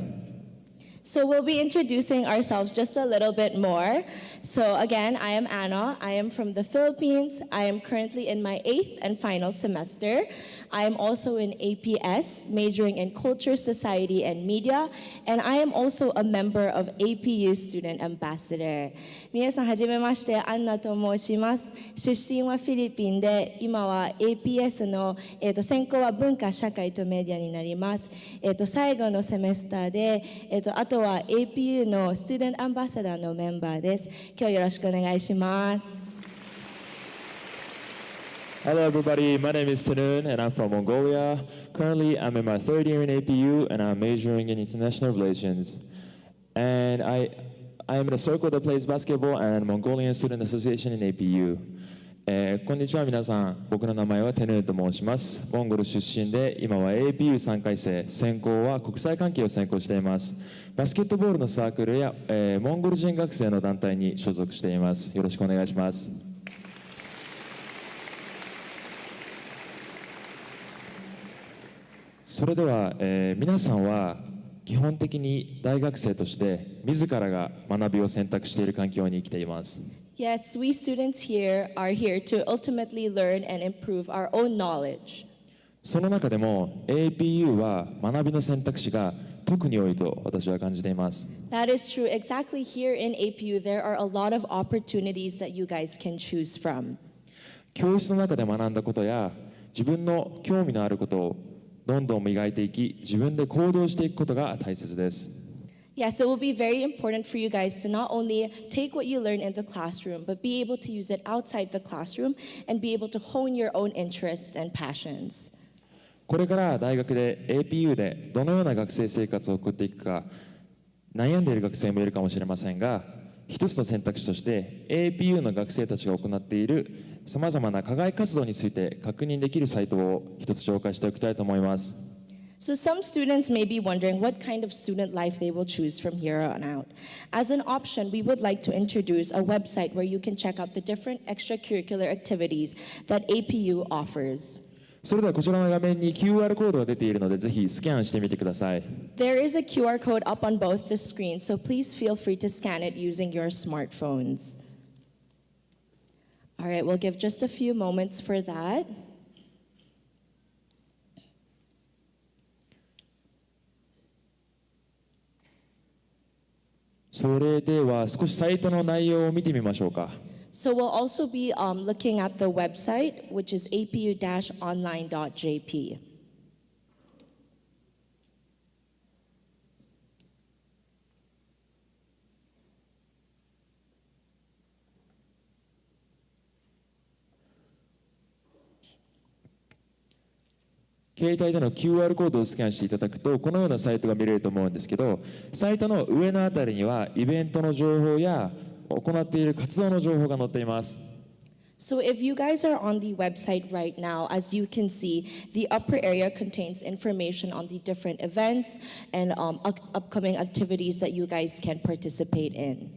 So we'll be introducing ourselves just a little bit more. So again, I am Anna. I am from the Philippines. I am currently in my 8th and final semester. I am also in APS, majoring in Culture, Society, and Media. And I am also a member of APU Student Ambassador. 皆さんはじめまして、アンナと申します。出身はフィリピンで、今は APS の、専攻は文化、社会とメディアになります。最後のセメスターで、あとは APU のスチューデントアンバサダーのメンバーです。今日よろしくお願いします。Hello everybody, my name is Tanun and I'm from Mongolia. Currently I'm in my third year in APU and I'm majoring in international relations. And I am in a circle that plays basketball and Mongolian Student Association in APU. こんにちは皆さん、僕の名前はテヌーと申します。モンゴル出身で今は APU3 回生、専攻は国際関係を専攻しています。バスケットボールのサークルや、モンゴル人学生の団体に所属しています。よろしくお願いします。それでは、皆さんは基本的に大学生として自らが学びを選択している環境に生きています。Yes, we students here are here to ultimately learn and improve our own knowledge. その中でも APU は学びの選択肢が特に多いと私は感じています。That is true. Exactly here in APU, there are a lot of opportunities that you guys can choose from. 教室の中で学んだことや自分の興味のあることをどんどん磨いていき、自分で行動していくことが大切です。Yes, it will be very important for you guys to not only take what you learn in the classroom, but be able to use it outside the classroom and be able to hone your own interests and passions. これから大学で APU でどのような学生生活を送っていくか悩んでいる学生もいるかもしれませんが、一つの選択肢として APU の学生たちが行っているさまざまな課外活動について確認できるサイトを一つ紹介しておきたいと思います。So some students may be wondering what kind of student life they will choose from here on out. As an option, we would like to introduce a website where you can check out the different extracurricular activities that APU offers. それではこちらの画面に QR コードが出ているのでぜひスキャンしてみてください。There is a QR code up on both the screens, so please feel free to scan it using your smartphones. All right, we'll give just a few moments for that. それでは少しサイトの内容を見てみましょうか。So we'll also be looking at the website, which is apu-online.jp. 携帯での QR コードをスキャンしていただくとこのようなサイトが見れると思うんですけど、サイトの上のあたりにはイベントの情報や行っている活動の情報が載っています。So if you guys are on the website right now, as you can see, the upper area contains information on the different events and upcoming activities that you guys can participate in.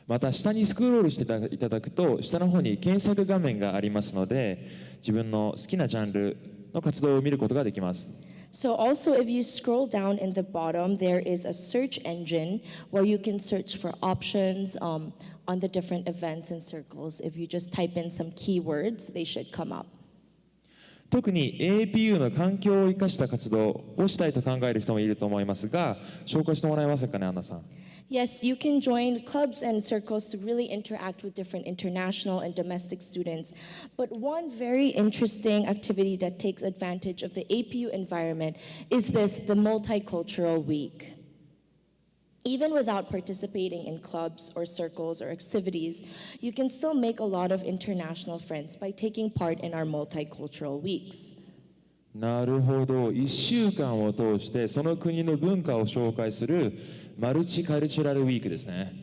また下にスクロールしていただくと下の方に検索画面がありますので自分の好きなジャンルの活動を見ることができます。So also if you scroll down in the bottom, there is a search engine where you can search for options on the different events and circles. If you just type in some keywords, they should come up. 特に APU の環境を生かした活動をしたいと考える人もいると思いますが、紹介してもらえませんかね、アンナさん。Yes, you can join clubs and circles to really interact with different international and domestic students. But one very interesting activity that takes advantage of the APU environment is the Multicultural Week. Even without participating in clubs or circles or activities, you can still make a lot of international friends by taking part in our multicultural weeks. なるほど。1週間を通してその国の文化を紹介するマルチカルチュラルウィークですね。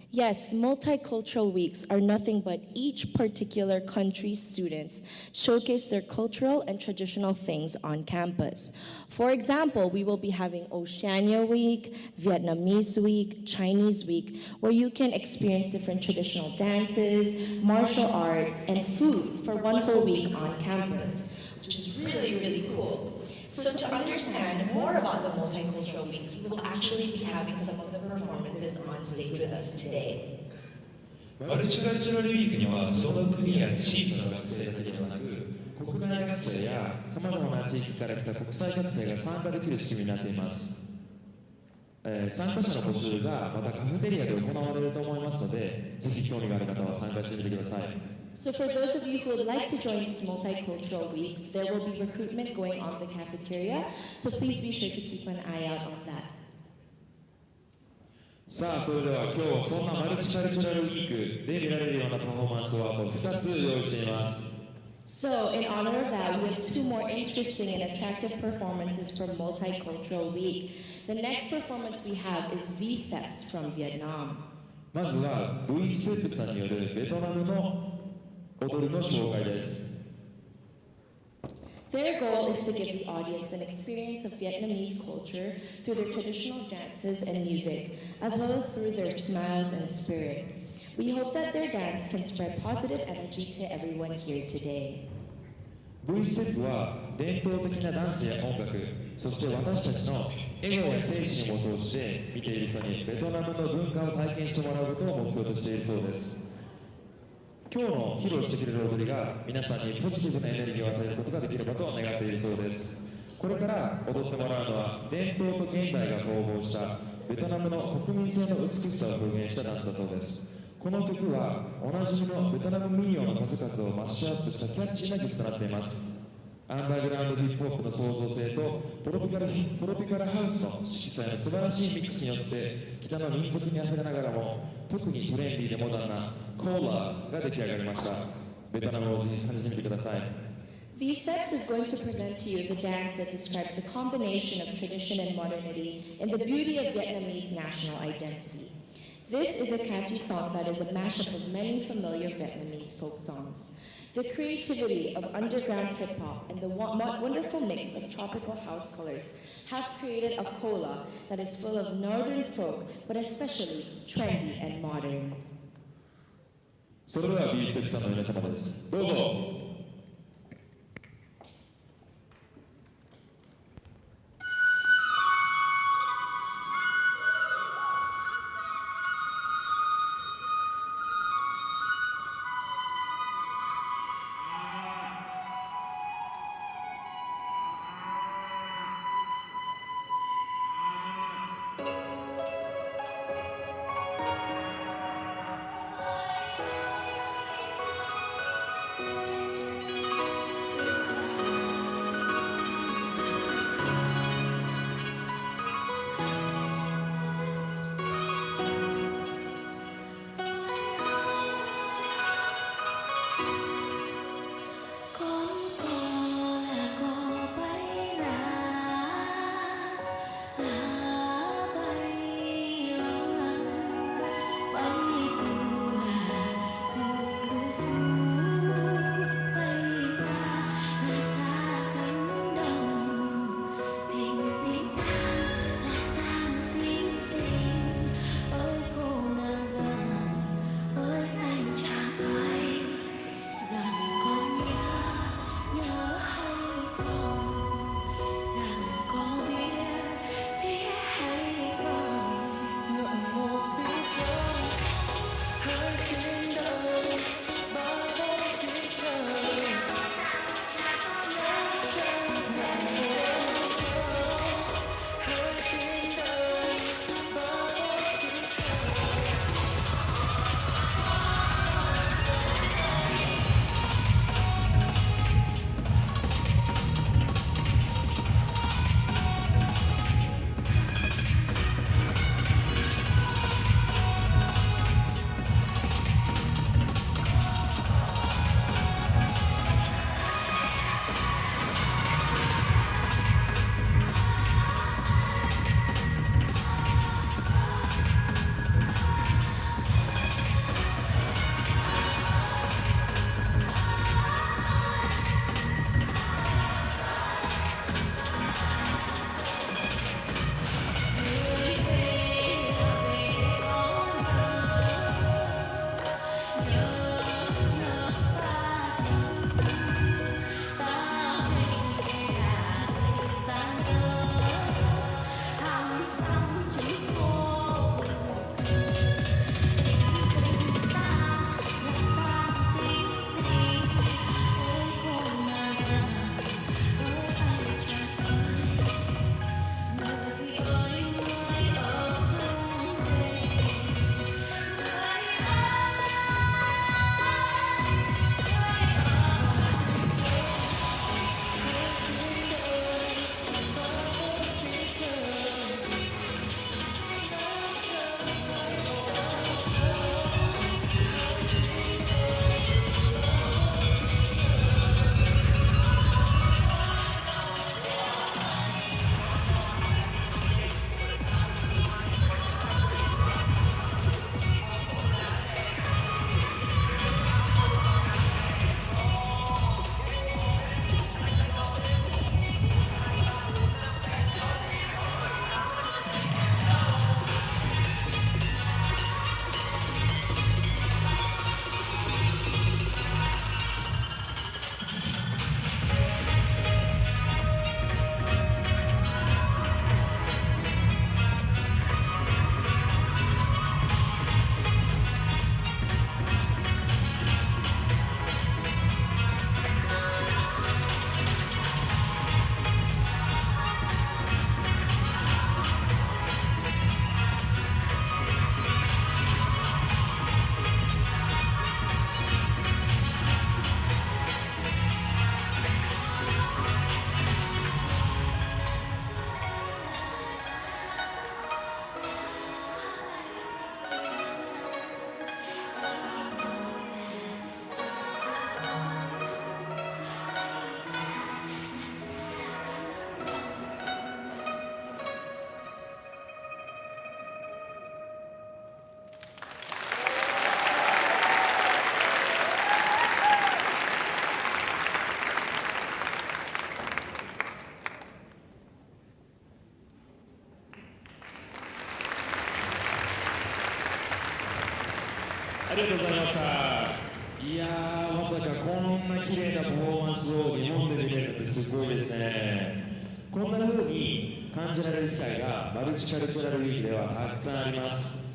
Yes, multicultural weeks are nothing but each particular country's students showcase their cultural and traditional things on campus. For example, we will be having Oceania Week, Vietnamese Week, Chinese Week, where you can experience different traditional dances, martial arts, and food for one whole week on campus, which is really, really cool. So to understand more about the multicultural weeks, we will actually be having some of the performances on stage with us today. マルチカルチュラルウィークにはその国や地域の学生だけではなく、国内学生やさまざまな地域から来た国際学生が参加できる仕組みになっています。参加者の募集がまたカフェテリアで行われると思いますので、ぜひ興味がある方は参加してみてください。So for those of you who would like to join these multicultural weeks, there will be recruitment going on in the cafeteria, so please be sure to keep an eye out on that. さあ、それでは今日はそんなマルチカルチュラルウィークで見られるようなパフォーマンスをあと2つ用意しています。So in honor of that, we have two more interesting and attractive performances from Multicultural Week. The next performance we have is V-Steps from Vietnam. まずは V ステップさんによるベトナムの踊りの紹介です。Their goal is to give the audience an experience of Vietnamese culture through their traditional dances and music, as well as through their smiles and spirit. We hope that their dance can spread positive energy to everyone here today. V ステップは伝統的なダンスや音楽、そして私たちの笑顔や精神を通して見ている人にベトナムの文化を体験してもらうことを目標としているそうです。今日の披露してくれる踊りが皆さんにポジティブなエネルギーを与えることができればと願っているそうです。これから踊ってもらうのは伝統と現代が統合したベトナムの国民性の美しさを表現したダンスだそうです。この曲はおなじみのベトナム民謡の数々をマッシュアップしたキャッチーな曲となっています。アンダーグラウンドヒップホップの創造性とトロピカルハウスの色彩の素晴らしいミックスによって北の民族にあふれながらも特にトレンディーでモダンなコーラーが出来上がりました。ベトナムをぜひ感じてみてください。V-Steps is going to present to you the dance that describes the combination of tradition and modernity and the beauty of Vietnamese national identity. This is a catchy song that is a mashup of many familiar Vietnamese folk songs. The creativity of underground hip-hop and the wonderful mix of tropical house colors have created a cola that is full of northern folk, but especially trendy and modern. それでは B ステップさんの皆様です。どうぞ。りがとうございました。いやー、まさかこんな綺麗なパフォーマンスを日本で見れるってすごいですね。こんな風に感じられる機会がマルチカルチュラルウィークではたくさんあります。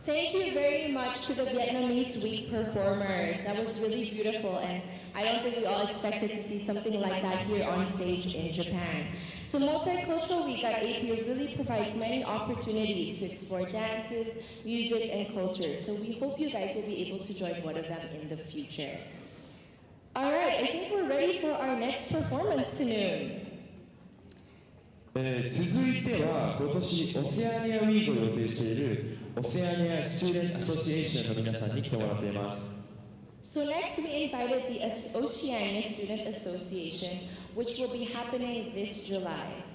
Thank you very much to the Vietnamese Week performers. That was really beautiful, and I don't think we all expected to see something like that here on stage in Japan. So Multicultural Week at APU really provides many opportunities to explore dances, music, and cultures. So we hope you guys will be able to join one of them in the future. All right, I think we're ready for our next performance tonight. 続いては今年オセアニアウィークを予定しているオセアニアスチューデントアソシエーションの皆さんに来てもらっています。So next we invited the Oceania Student Association, which will be happening this July.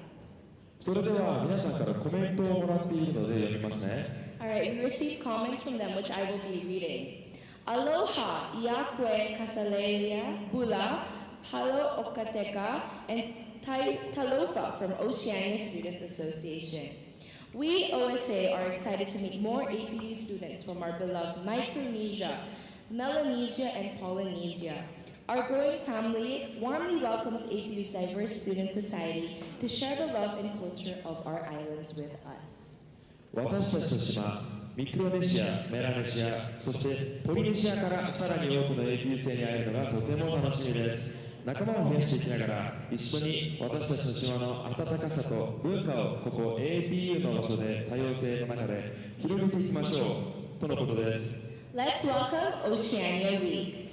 それでは皆さんからコメントをもらっているので読みますね。All right, we received comments from them, which I will be reading. Aloha, Iakwe, Kasalelia, Bula, Halo Okateka, and Talofa from Oceania Students Association. We, OSA, are excited to meet more APU students from our beloved Micronesia, Melanesia, and Polynesia. Our growing family warmly welcomes APU's diverse student society to share the love and culture of our islands with us. 私たちの島、ミクロネシア、メラネシア、そしてポリネシアからさらに多くの APU 生に会えるのがとても楽しみです。仲間を増やしていきながら一緒に私たちの島の温かさと文化をここ APU の場所で多様性の中で広げていきましょうとのことです。Let's welcome Oceania Week.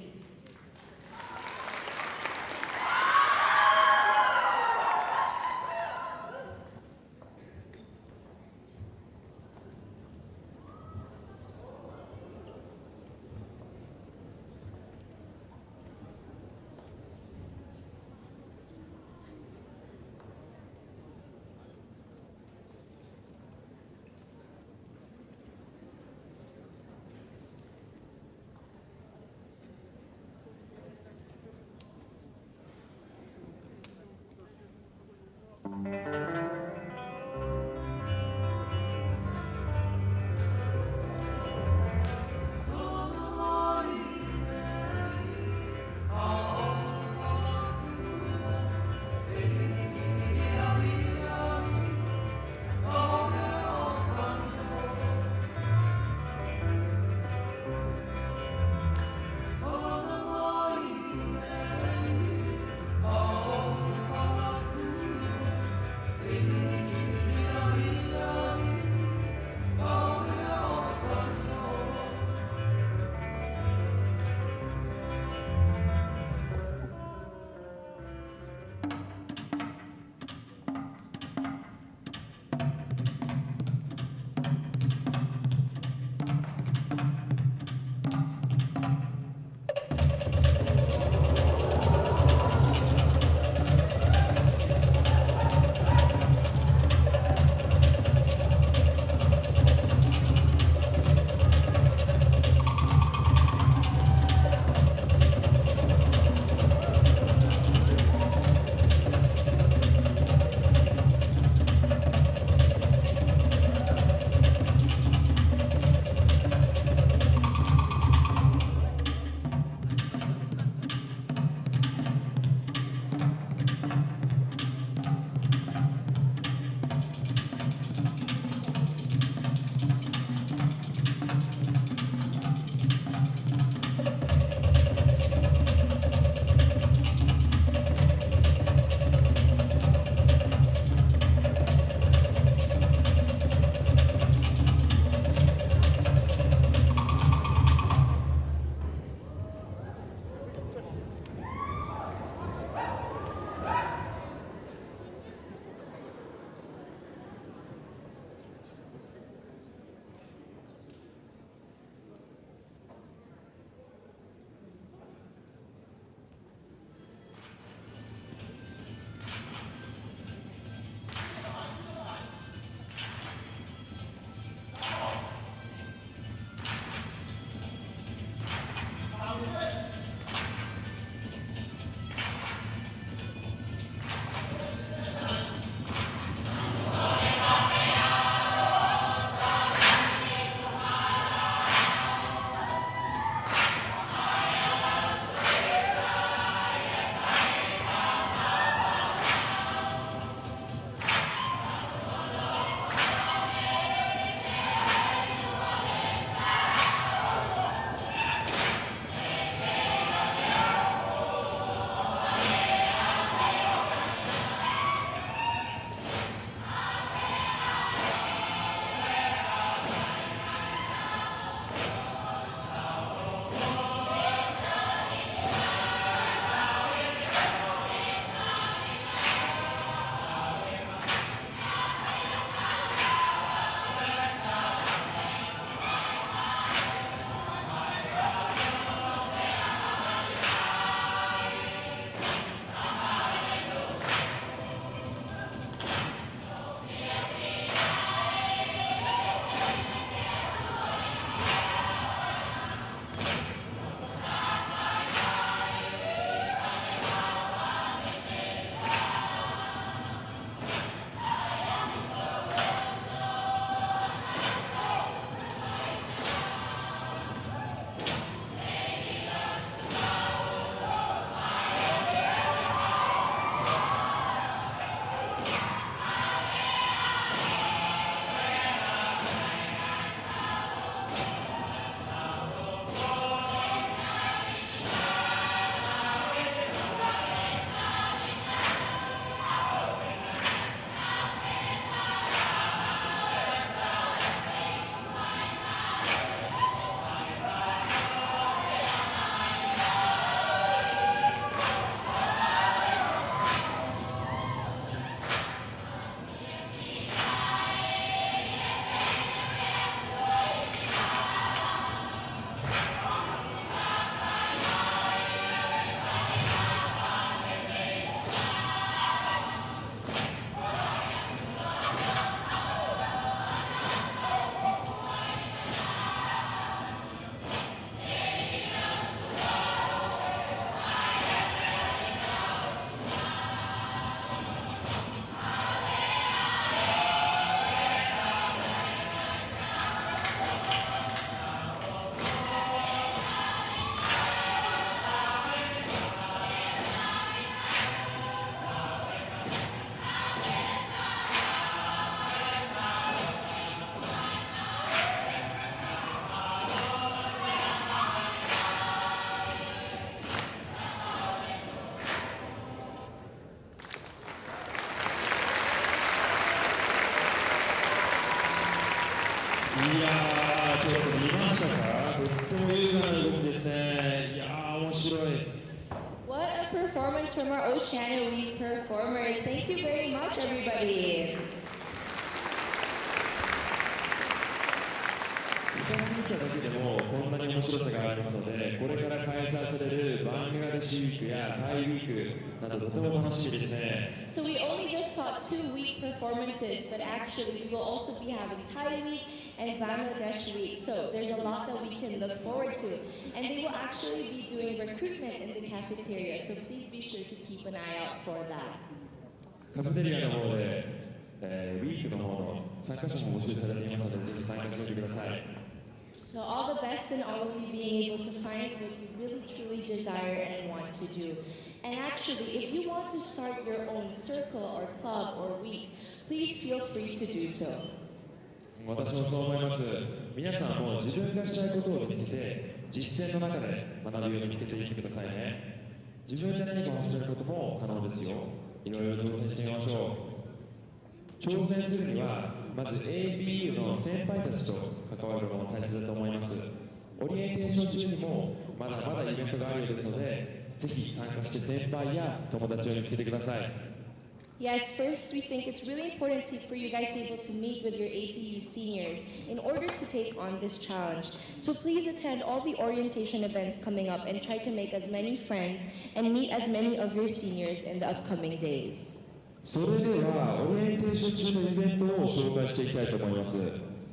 ちょっと見ましたか？とっても優雅な動きですね。いやー、面白い。What a performance from our Oceania Week performers. Thank you very much, everybody. 2つ見ただけでもこんなに面白さがありますので、これから開催されるバングラデシュウィークやタイウィークなどとても楽しみですね。So we only just saw 2 week performances, but actually we will also be having Thai Week and Bangladesh Week. So there's a lot that we can look forward to. And they will actually be doing recruitment in the cafeteria, so please be sure to keep an eye out for that. カフェテリアの方で、ウィークの方の参加者も募集されていますので、ぜひ参加してみてください。So all the best in all of you being able to find what you really truly desire and want to do. And actually, if you want to start your own circle or club or week, please feel free to do so. 私もそう思います。皆さんも自分がしたいことを見つけて、実践の中で学ぶように見つけていってくださいね。自分で何かを始めることも可能ですよ。いろいろ挑戦してみましょう。挑戦するには、まず APU の先輩たちと関わるのも大切だと思います。オリエンテーション中にもまだまだイベントがあるようですので、ぜひ参加して先輩や友達を見つけてください。Yes, first we think it's really important for you guys to be able to meet with your APU seniors in order to take on this challenge. So please attend all the orientation events coming up and try to make as many friends and meet as many of your seniors in the upcoming days. それではオリエンテーション中のイベントを紹介していきたいと思います。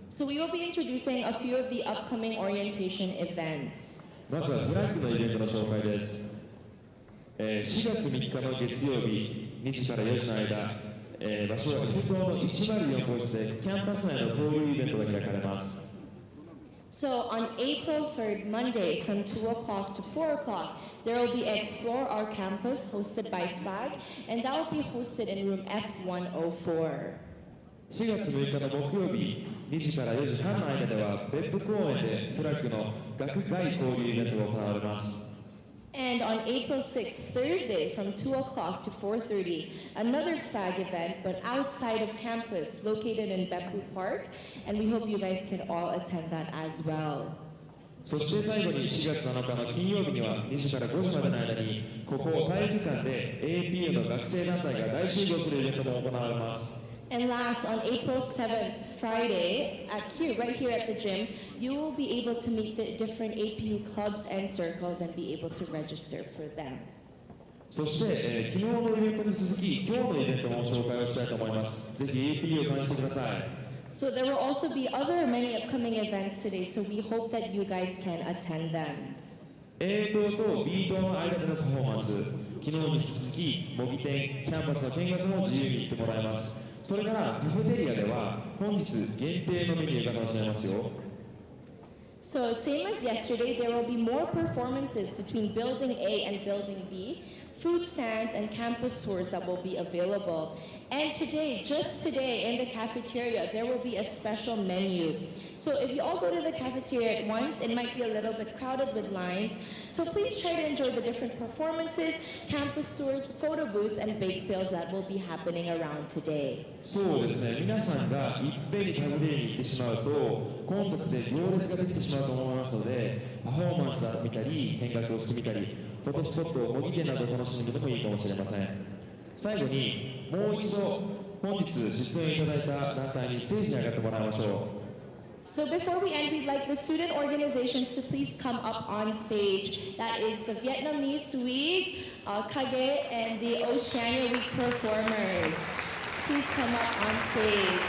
So we will be introducing a few of the upcoming orientation events. まずはフラッグのイベントの紹介です。4月3日の月曜日2時から4時の間、場所は F 棟の104号室でキャンパス内の交流イベントが開かれます。So on April 3rd, Monday, from 2 o'clock to 4 o'clock, there will be Explore Our Campus hosted by FLAG, and that will be hosted in room F104. 4月6日の木曜日2時から4時半の間では別府公園でフラッグの学外交流イベントが行われます。And on April 6th, Thursday, from 2 o'clock to 4:30, another FLAG event, but outside of campus, located in Beppu Park, and we hope you guys can all attend that as well. そして最後に4月7日の金曜日には2時から5時までの間にここ体育館で APU の学生団体が大集合するイベントも行われます。And last, on April 7th, Friday, right here at the gym, you will be able to meet the different APU clubs and circles and be able to register for them. そして、昨日のイベントに続き、今日のイベントも紹介をしたいと思います。ぜひ APU を感じてください。So there will also be other many upcoming events today, so we hope that you guys can attend them. A 棟と B 棟の間でのパフォーマンス、昨日に引き続き、模擬店、キャンパスの見学も自由に行ってもらえます。それからカフェテリアでは本日限定のメニューが楽しめますよ。So same as yesterday, there will be more performances between Building A and Building B, food stands and campus tours that will be available. And today, just today in the cafeteria, there will be a special menu. So if you all go to the cafeteria at once, it might be a little bit crowded with lines. So please try to enjoy the different performances, campus tours, photo booths, and bake sales that will be happening around today. そうですね、皆さんがいっぺんにカフェテリアに行ってしまうと、混雑で行列ができてしまうと思いますので、パフォーマンスを見たり、見学をしてみたり、フォトスポットを模擬店などを楽しんでみてもいいかもしれません。最後に、もう一度、本日出演いただいた団体にステージに上がってもらいましょう。So before we end, we'd like the student organizations to please come up on stage. That is the Vietnamese Week, Kage, and the Oceania Week performers. Please come up on stage.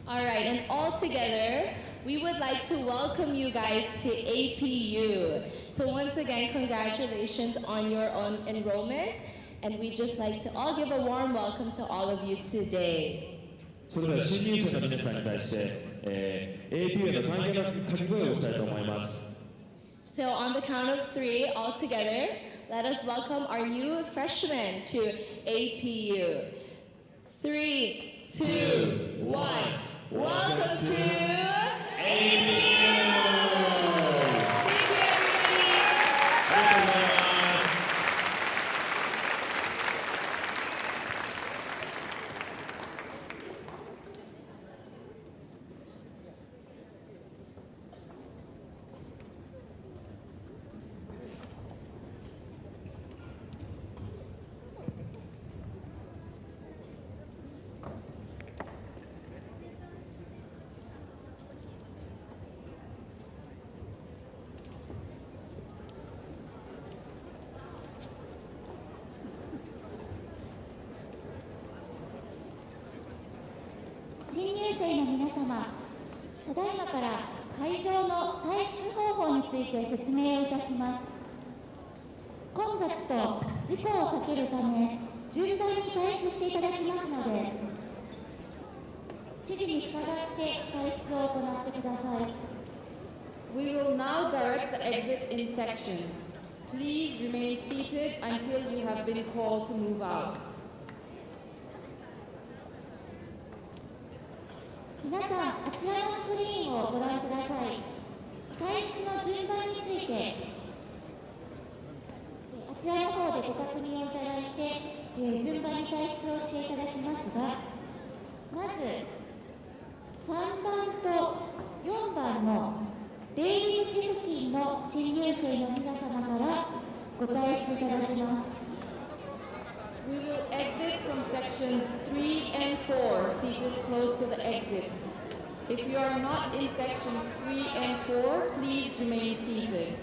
All right, and all together, we would like to welcome you guys to APU. So once again, congratulations on your own enrollment, and we'd just like to all give a warm welcome to all of you today. それでは新入生の皆さんに対して、APU の歓迎の掛け声をしたいと思います。So on the count of 3, all together, let us welcome our new freshmen to APU. 3, 2, 1. Welcome to APU! 「新入生の皆様、ただいまから会場の退出方法について説明をいたします。混雑と事故を避けるため、順番に退出していただきますので、指示に従って退出を行ってください。We will now direct the exit in sections. Please remain seated until you have been called to move out. 皆さん、あちらのスクリーンをご覧ください。退出の順番について、あちらの方でご確認をいただいて、順番に退出をしていただきますが、まず3番と4番の出入り口付近の新入生の皆様からご退出いただきます。We will exit from sections 3 and 4, seated close to the exits. If you are not in sections 3 and 4, please remain seated.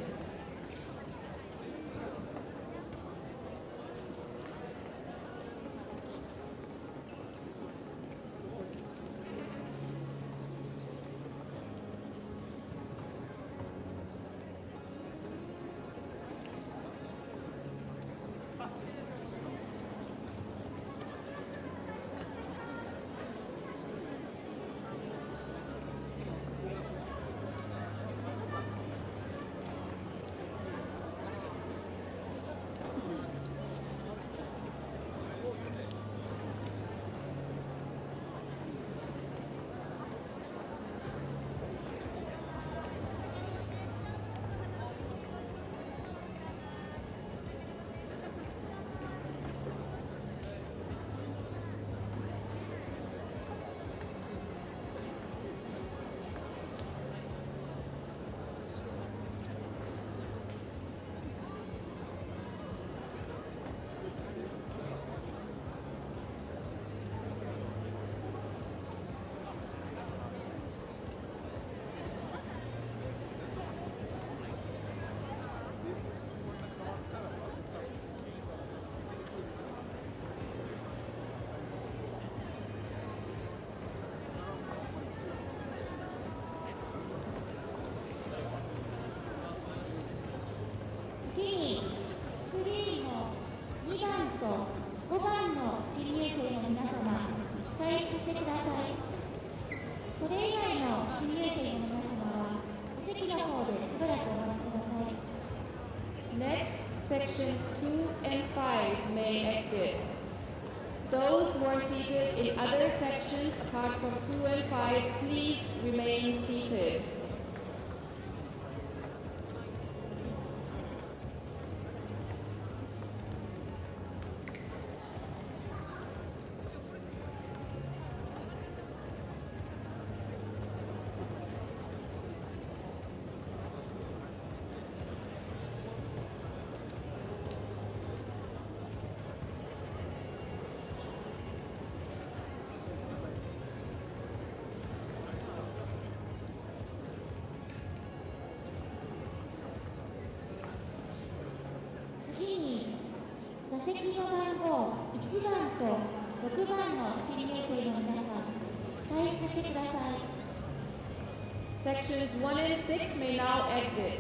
次にスクリーンの2番と5番の新入生の皆様、退出してください。それ以外の新入生の皆様はお席の方でしばらくお待ちください。Next, sections 2 and 5 may exit. Those who are seated in other sections apart from 2 and 5, please remain seated. 次に座席の番号1番と6番の新入生の皆さん、退出してください。Sections 1 and 6 may now exit.